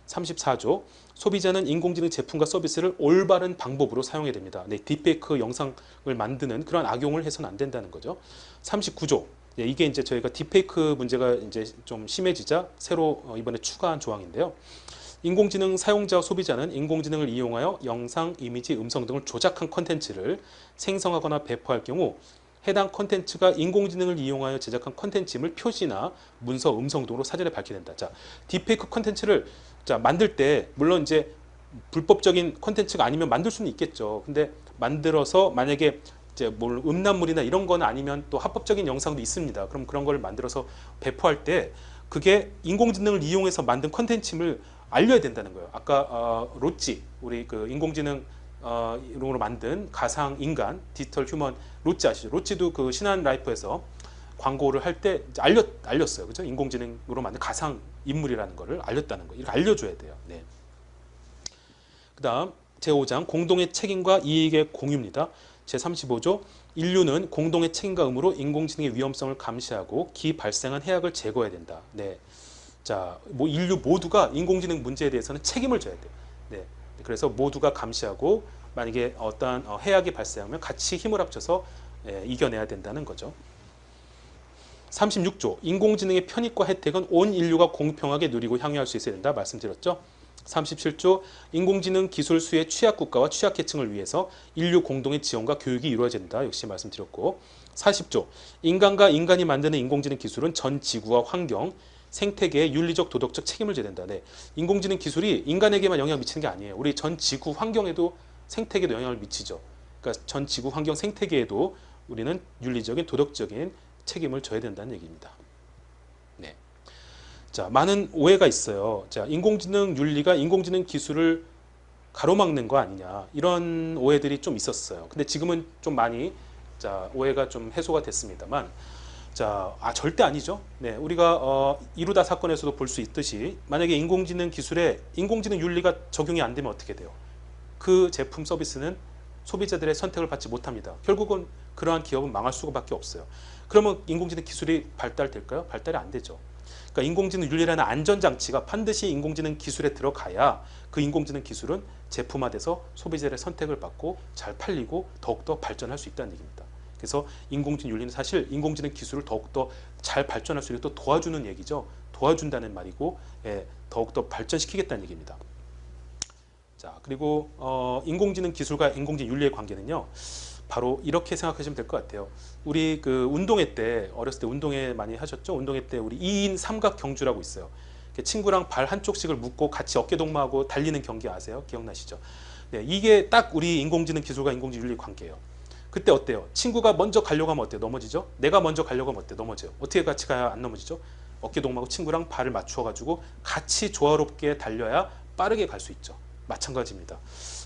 34조 소비자는 인공지능 제품과 서비스를 올바른 방법으로 사용해야 됩니다. 네, 딥페이크 영상을 만드는 그런 악용을 해서는 안 된다는 거죠. 39조 네, 이게 이제 저희가 딥페이크 문제가 이제 좀 심해지자 새로 이번에 추가한 조항인데요. 인공지능 사용자와 소비자는 인공지능을 이용하여 영상, 이미지, 음성 등을 조작한 콘텐츠를 생성하거나 배포할 경우 해당 콘텐츠가 인공지능을 이용하여 제작한 콘텐츠임을 표시나 문서, 음성 등으로 사전에 밝혀야 된다. 자, 딥페이크 콘텐츠를 만들 때 물론 이제 불법적인 콘텐츠가 아니면 만들 수는 있겠죠. 근데 만들어서 만약에 이제 뭘 음란물이나 이런 거는 아니면 또 합법적인 영상도 있습니다. 그럼 그런 걸 만들어서 배포할 때 그게 인공지능을 이용해서 만든 콘텐츠임을 알려야 된다는 거예요. 아까 로찌 우리 그 인공지능 이름으로 만든 가상 인간 디지털 휴먼 로찌 아시죠? 로찌도 그 신한 라이프에서 광고를 할 때 알렸어요. 그죠? 인공지능으로 만든 가상 인물이라는 거를 알렸다는 거. 이렇게 알려줘야 돼요. 네. 그다음 제5장 공동의 책임과 이익의 공유입니다. 제35조 인류는 공동의 책임과 의무로 인공지능의 위험성을 감시하고 기 발생한 해악을 제거해야 된다. 네. 자, 뭐 인류 모두가 인공지능 문제에 대해서는 책임을 져야 돼요. 네. 그래서 모두가 감시하고 만약에 어떠한 해악이 발생하면 같이 힘을 합쳐서 이겨내야 된다는 거죠. 36조 인공지능의 편익과 혜택은 온 인류가 공평하게 누리고 향유할 수 있어야 된다 말씀드렸죠. 37조 인공지능 기술 수혜 취약국가와 취약계층을 위해서 인류 공동의 지원과 교육이 이루어진다 역시 말씀드렸고 40조 인간과 인간이 만드는 인공지능 기술은 전 지구와 환경, 생태계에 윤리적 도덕적 책임을 져야 된다. 네. 인공지능 기술이 인간에게만 영향을 미치는 게 아니에요. 우리 전 지구 환경에도 생태계에도 영향을 미치죠. 그러니까 전 지구 환경 생태계에도 우리는 윤리적인 도덕적인 책임을 져야 된다는 얘기입니다. 네. 자, 많은 오해가 있어요. 자, 인공지능 윤리가 인공지능 기술을 가로막는 거 아니냐 이런 오해들이 좀 있었어요. 근데 지금은 좀 많이 오해가 좀 해소가 됐습니다만 절대 아니죠. 네, 우리가 이루다 사건에서도 볼 수 있듯이 만약에 인공지능 기술에 인공지능 윤리가 적용이 안 되면 어떻게 돼요? 그 제품 서비스는 소비자들의 선택을 받지 못합니다. 결국은 그러한 기업은 망할 수밖에 없어요. 그러면 인공지능 기술이 발달될까요? 발달이 안 되죠. 그러니까 인공지능 윤리라는 안전장치가 반드시 인공지능 기술에 들어가야 그 인공지능 기술은 제품화돼서 소비자의 선택을 받고 잘 팔리고 더욱더 발전할 수 있다는 얘기입니다. 그래서 인공지능 윤리는 사실 인공지능 기술을 더욱더 잘 발전할 수 있게 또 도와주는 얘기죠. 도와준다는 말이고 더욱더 발전시키겠다는 얘기입니다. 자, 그리고 인공지능 기술과 인공지능 윤리의 관계는요. 바로 이렇게 생각하시면 될 것 같아요. 우리 그 운동회 때 어렸을 때 운동회 많이 하셨죠? 운동회 때 우리 2인 삼각 경주라고 있어요. 친구랑 발 한쪽씩을 묶고 같이 어깨동무하고 달리는 경기 아세요? 기억나시죠? 네, 이게 딱 우리 인공지능 기술과 인공지능 윤리 관계예요. 그때 어때요? 친구가 먼저 가려고 하면 어때요? 넘어지죠? 내가 먼저 가려고 하면 어때요? 넘어져요. 어떻게 같이 가야 안 넘어지죠? 어깨동무하고 친구랑 발을 맞추어 가지고 같이 조화롭게 달려야 빠르게 갈 수 있죠. 마찬가지입니다.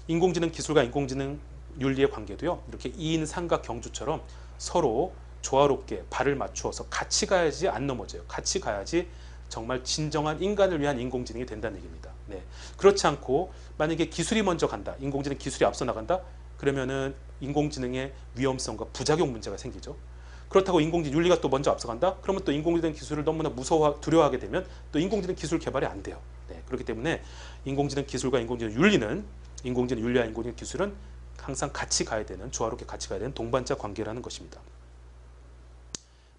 인공지능 기술과 인공지능 윤리의 관계도요. 이렇게 2인 삼각 경주처럼 서로 조화롭게 발을 맞추어서 같이 가야지 안 넘어져요. 같이 가야지 정말 진정한 인간을 위한 인공지능이 된다는 얘기입니다. 네. 그렇지 않고 만약에 기술이 먼저 간다, 인공지능 기술이 앞서 나간다, 그러면은 인공지능의 위험성과 부작용 문제가 생기죠. 그렇다고 인공지능 윤리가 또 먼저 앞서간다? 그러면 또 인공지능 기술을 너무나 두려워하게 되면 또 인공지능 기술 개발이 안 돼요. 네. 그렇기 때문에 인공지능 기술과 인공지능 윤리는, 인공지능 윤리와 인공지능 기술은 항상 같이 가야 되는, 조화롭게 같이 가야 되는 동반자 관계라는 것입니다.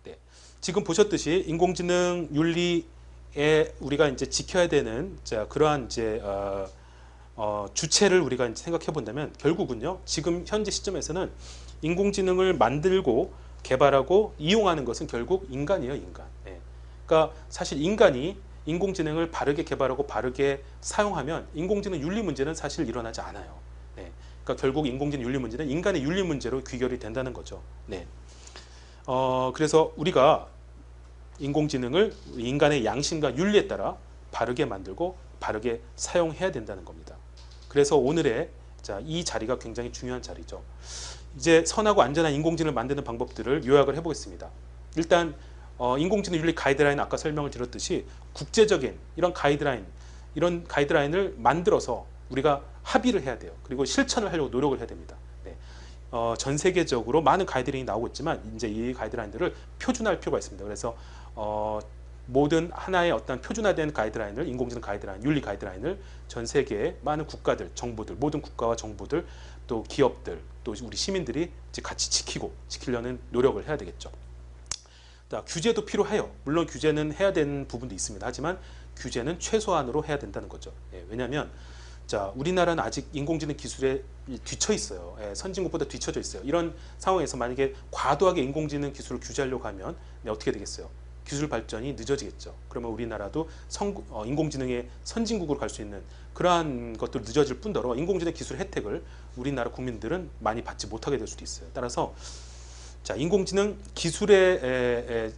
네. 지금 보셨듯이 인공지능 윤리에 우리가 이제 지켜야 되는 그러한 이제 주체를 우리가 이제 생각해 본다면 결국은요, 지금 현재 시점에서는 인공지능을 만들고 개발하고 이용하는 것은 결국 인간이에요, 인간. 예. 그러니까 사실 인간이 인공지능을 바르게 개발하고 바르게 사용하면 인공지능 윤리 문제는 사실 일어나지 않아요. 네. 그러니까 결국 인공지능 윤리 문제는 인간의 윤리 문제로 귀결이 된다는 거죠. 네. 그래서 우리가 인공지능을 인간의 양심과 윤리에 따라 바르게 만들고 바르게 사용해야 된다는 겁니다. 그래서 오늘의 이 자리가 굉장히 중요한 자리죠. 이제 선하고 안전한 인공지능을 만드는 방법들을 요약을 해보겠습니다. 일단 인공지능 윤리 가이드라인, 아까 설명을 드렸듯이 국제적인 이런 가이드라인을 만들어서 우리가 합의를 해야 돼요. 그리고 실천을 하려고 노력을 해야 됩니다. 네. 전 세계적으로 많은 가이드라인이 나오고 있지만 이제 이 가이드라인들을 표준화할 필요가 있습니다. 그래서 모든 하나의 어떤 표준화된 가이드라인을, 인공지능 가이드라인, 윤리 가이드라인을 전 세계의 많은 국가들, 정부들, 모든 국가와 정부들, 또 기업들, 또 우리 시민들이 이제 같이 지키려는 노력을 해야 되겠죠. 규제도 필요해요. 물론 규제는 해야 되는 부분도 있습니다. 하지만 규제는 최소한으로 해야 된다는 거죠. 예, 왜냐하면 우리나라는 아직 인공지능 기술에 뒤처 있어요. 예, 선진국보다 뒤처져 있어요. 이런 상황에서 만약에 과도하게 인공지능 기술을 규제하려고 하면 어떻게 되겠어요? 기술 발전이 늦어지겠죠. 그러면 우리나라도 인공지능의 선진국으로 갈 수 있는 그러한 것들이 늦어질 뿐더러 인공지능 기술 혜택을 우리나라 국민들은 많이 받지 못하게 될 수도 있어요. 따라서 인공지능 기술의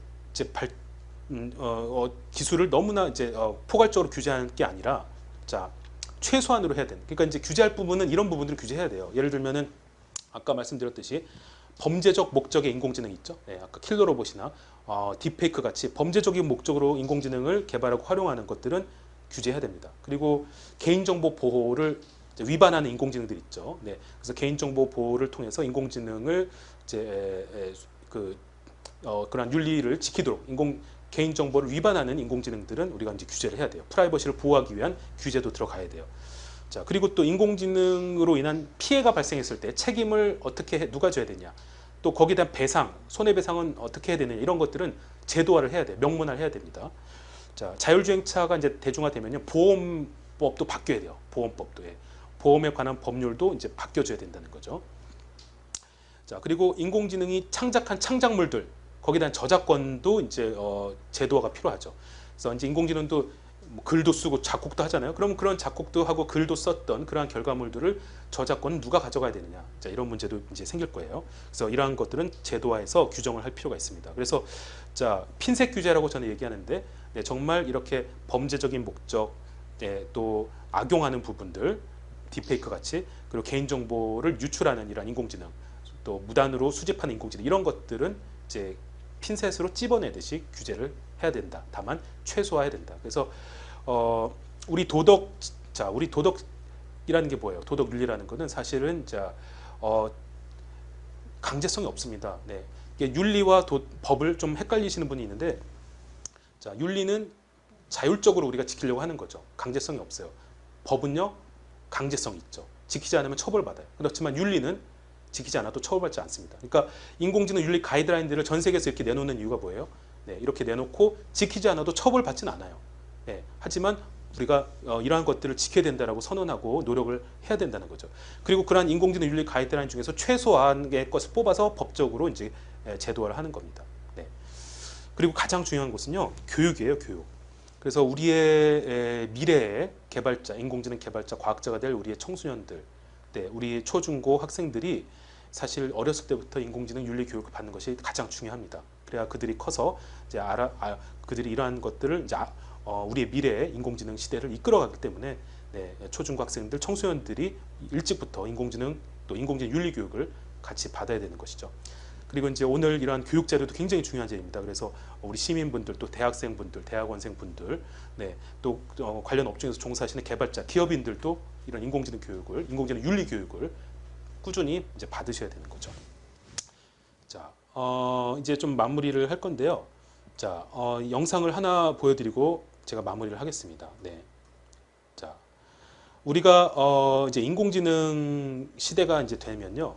기술을 너무나 포괄적으로 규제하는 게 아니라 최소한으로 해야 되는. 그러니까 이제 규제할 부분은 이런 부분들을 규제해야 돼요. 예를 들면은 아까 말씀드렸듯이 범죄적 목적의 인공지능 있죠. 네, 아까 킬러 로봇이나 딥페이크 같이 범죄적인 목적으로 인공지능을 개발하고 활용하는 것들은 규제해야 됩니다. 그리고 개인정보 보호를 위반하는 인공지능들 있죠. 네, 그래서 개인정보 보호를 통해서 인공지능을 그런 윤리를 지키도록 개인정보를 위반하는 인공지능들은 우리가 이제 규제를 해야 돼요. 프라이버시를 보호하기 위한 규제도 들어가야 돼요. 그리고 또 인공지능으로 인한 피해가 발생했을 때 책임을 누가 져야 되냐, 또 거기에 대한 배상, 손해배상은 어떻게 해야 되느냐, 이런 것들은 제도화를 해야 돼요. 명문화를 해야 됩니다. 자율주행차가 이제 대중화되면요, 보험법도 바뀌어야 돼요. 보험법도. 예. 보험에 관한 법률도 이제 바뀌어줘야 된다는 거죠. 그리고 인공지능이 창작한 창작물들, 거기에 대한 저작권도 이제 제도화가 필요하죠. 그래서 이제 인공지능도 글도 쓰고 작곡도 하잖아요. 그럼 그런 작곡도 하고 글도 썼던 그러한 결과물들을 저작권은 누가 가져가야 되느냐, 이런 문제도 이제 생길 거예요. 그래서 이러한 것들은 제도화해서 규정을 할 필요가 있습니다. 그래서 핀셋 규제라고 저는 얘기하는데, 네, 정말 이렇게 범죄적인 목적, 네, 또 악용하는 부분들, 딥페이크 같이, 그리고 개인정보를 유출하는 이러한 인공지능, 또 무단으로 수집하는 인공지능, 이런 것들은 이제 핀셋으로 찝어내듯이 규제를 해야 된다. 다만 최소화해야 된다. 그래서 우리 도덕이라는 게 뭐예요? 도덕 윤리라는 것은 사실은 강제성이 없습니다. 네. 이게 윤리와 법을 좀 헷갈리시는 분이 있는데, 윤리는 자율적으로 우리가 지키려고 하는 거죠. 강제성이 없어요. 법은요, 강제성이 있죠. 지키지 않으면 처벌받아요. 그렇지만 윤리는 지키지 않아도 처벌받지 않습니다. 그러니까 인공지능 윤리 가이드라인들을 전 세계에서 이렇게 내놓는 이유가 뭐예요? 네, 이렇게 내놓고 지키지 않아도 처벌받지는 않아요. 네, 하지만 우리가 이러한 것들을 지켜야 된다라고 선언하고 노력을 해야 된다는 거죠. 그리고 그러한 인공지능 윤리 가이드라인 중에서 최소한의 것을 뽑아서 법적으로 이제 제도화를 하는 겁니다. 네. 그리고 가장 중요한 것은요, 교육이에요, 교육. 그래서 우리의 미래의 개발자, 인공지능 개발자, 과학자가 될 우리의 청소년들, 네, 우리 초중고 학생들이 사실 어렸을 때부터 인공지능 윤리 교육을 받는 것이 가장 중요합니다. 그래야 그들이 커서 이제 그들이 이러한 것들을 이제 우리의 미래의 인공지능 시대를 이끌어가기 때문에, 네, 초중고 학생들, 청소년들이 일찍부터 인공지능 또 인공지능 윤리 교육을 같이 받아야 되는 것이죠. 그리고 이제 오늘 이러한 교육 자료도 굉장히 중요한 자료입니다. 그래서 우리 시민분들 또 대학생분들, 대학원생분들, 네, 또 관련 업종에서 종사하시는 개발자, 기업인들도 이런 인공지능 교육을, 인공지능 윤리 교육을 꾸준히 이제 받으셔야 되는 거죠. 자, 이제 좀 마무리를 할 건데요. 자, 영상을 하나 보여드리고 제가 마무리를 하겠습니다. 네. 자, 우리가 이제 인공지능 시대가 이제 되면요.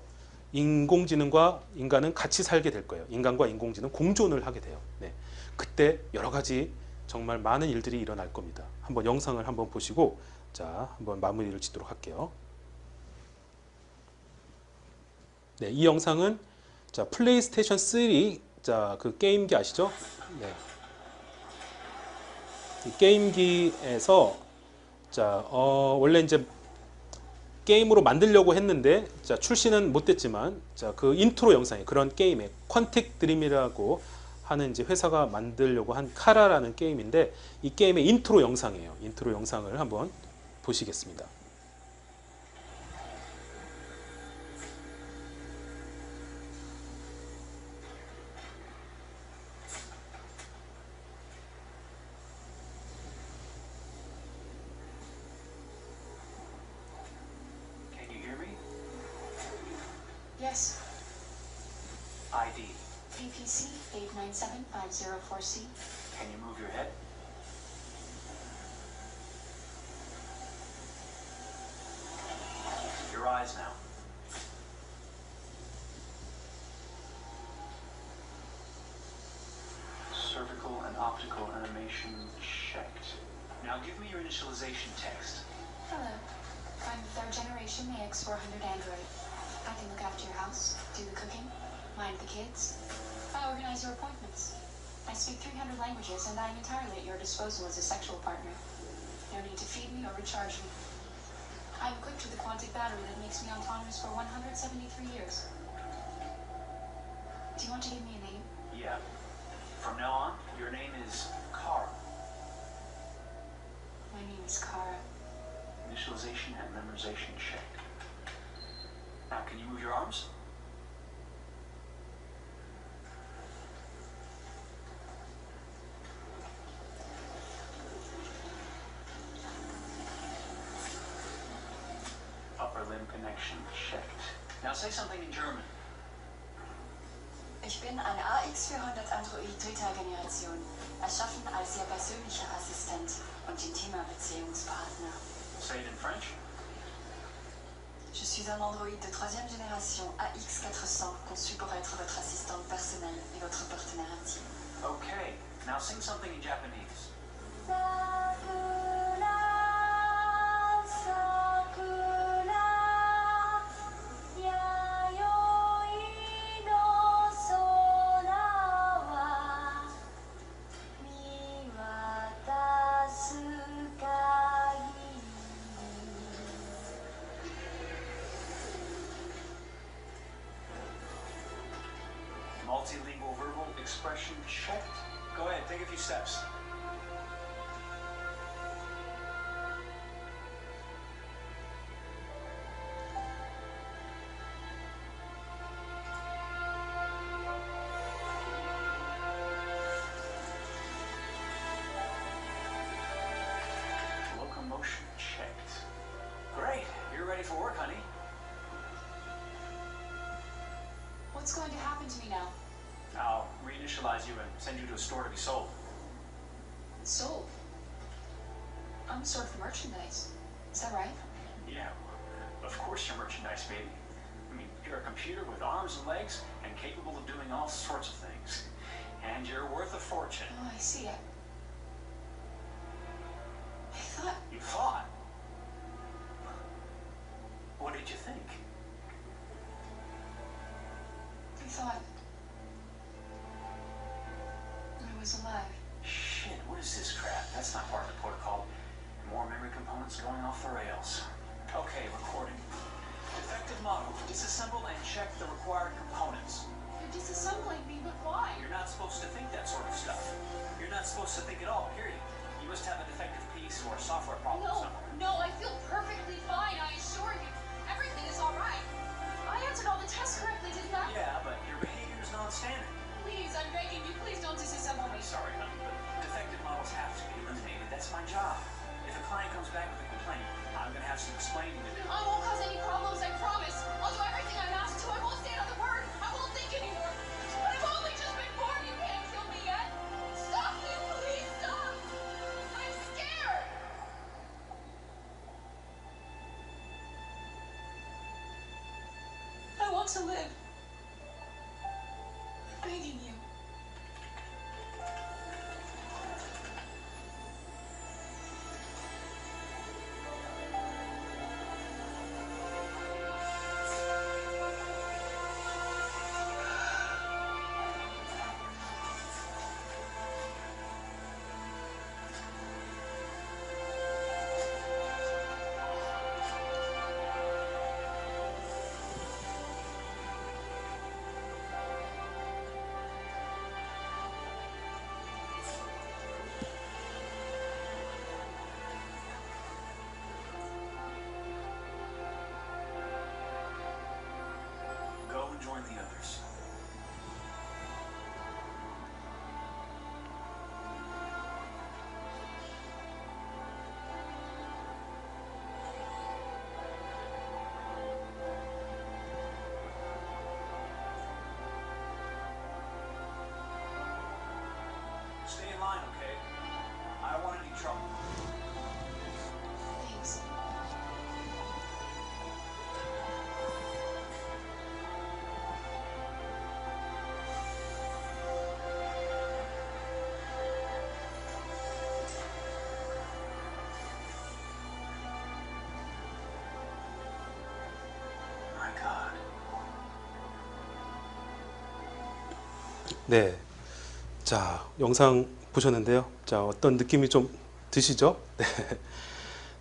인공지능과 인간은 같이 살게 될 거예요. 인간과 인공지능 공존을 하게 돼요. 네. 그때 여러 가지 정말 많은 일들이 일어날 겁니다. 한번 영상을 한번 보시고 자, 한번 마무리를 짓도록 할게요. 네, 이 영상은 자, 플레이스테이션 3 자, 그 게임기 아시죠? 네. 이 게임기에서 자, 원래 이제 게임으로 만들려고 했는데 자, 출시는 못됐지만 자, 그 인트로 영상에 그런 게임에 퀀틱 드림이라고 하는 이제 회사가 만들려고 한 카라라는 게임인데 이 게임의 인트로 영상이에요. 인트로 영상을 한번 보시겠습니다.
Yes.
ID.
APC 897504C.
Can you move your head? Your eyes now. Cervical and optical animation checked. Now give me your initialization text.
Hello. I'm the third generation AX400 Android. I can look after your house, do the cooking, mind the kids. I organize your appointments. I speak 300 languages and I am entirely at your disposal as a sexual partner. No need to feed me or recharge me. I'm equipped with a quantic battery that makes me autonomous for 173 years. Do you want to give me a name?
Yeah. From now on, your name is Kara.
My name is Kara.
Initialization and memorization checked. Now, can you move your arms? Upper limb connection checked. Now say something in German.
Ich bin ein AX400 Android dritter Generation, erschaffen als Ihr persönlicher Assistent und intimer Beziehungspartner.
Say it in French.
Je suis un Android de troisième génération AX400 conçu pour être votre assistante personnelle et votre partenaire intime.
Okay. Now sing something in Japanese. Multilingual verbal expression checked. Go ahead, take a few steps. Locomotion checked. Great, you're ready for work, honey.
What's going to happen to me now?
I'll reinitialize you and send you to a store to be sold.
Sold. I'm sort of merchandise. Is that right?
Yeah, of course you're merchandise, baby. I mean, you're a computer with arms and legs and capable of doing all sorts of things. And you're worth a fortune.
Oh, I see it. I thought...
You thought? What did you think?
I thought... I was alive.
Shit, what is this crap? That's not part of the protocol. More memory components going off the rails. Okay, recording. Defective model. Disassemble and check the required components.
You're disassembling me, but why?
You're not supposed to think that sort of stuff. You're not supposed to think at all, period. You must have a defective piece or a software problem somewhere.
No, I feel perfectly fine, I assure you. Everything is all right. I answered all the tests correctly, didn't I?
Yeah, but your behaviors sorry, honey, but defective models have to be eliminated. That's my job. If a client comes back with a complaint, I'm gonna have some explaining to do.
I won't cause any problems, I promise. I'll do everything I'm asked to. I won't stand on the word. I won't think anymore. But I've only just been born. You can't kill me yet. Stop me, please stop. I'm scared. I want to live. I'm begging you.
Go and join the others. Stay in line, okay? I don't want any trouble.
Thanks.
My God.
네. 자, 영상 보셨는데요. 자, 어떤 느낌이 좀 드시죠? 네.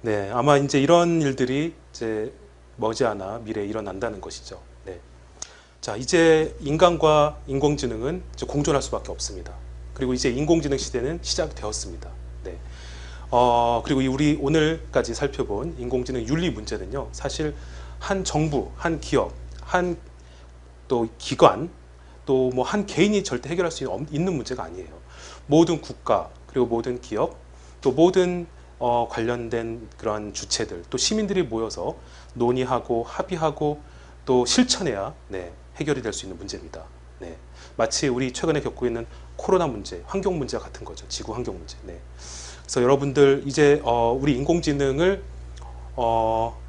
네, 아마 이제 이런 일들이 이제 머지않아 미래에 일어난다는 것이죠. 네. 자, 이제 인간과 인공지능은 이제 공존할 수밖에 없습니다. 그리고 이제 인공지능 시대는 시작되었습니다. 네. 그리고 우리 오늘까지 살펴본 인공지능 윤리 문제는요, 사실 한 정부, 한 기업, 한 또 기관, 또 뭐 한 개인이 절대 해결할 수 있는 문제가 아니에요. 모든 국가, 그리고 모든 기업, 또 모든 관련된 그런 주체들, 또 시민들이 모여서 논의하고 합의하고 또 실천해야 네, 해결이 될 수 있는 문제입니다. 네. 마치 우리 최근에 겪고 있는 코로나 문제, 환경 문제와 같은 거죠. 지구 환경 문제. 네. 그래서 여러분들 이제 우리 인공지능을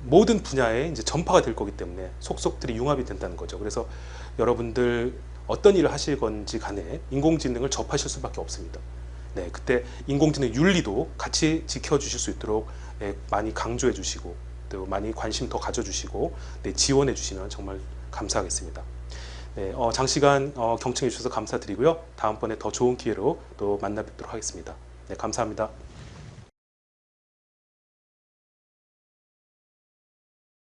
모든 분야에 이제 전파가 될 거기 때문에 속속들이 융합이 된다는 거죠. 그래서 여러분들 어떤 일을 하실 건지 간에 인공지능을 접하실 수밖에 없습니다. 네, 그때 인공지능 윤리도 같이 지켜주실 수 있도록 많이 강조해 주시고 또 많이 관심 더 가져주시고 네, 지원해 주시면 정말 감사하겠습니다. 네, 장시간 경청해 주셔서 감사드리고요. 다음번에 더 좋은 기회로 또 만나 뵙도록 하겠습니다. 네, 감사합니다.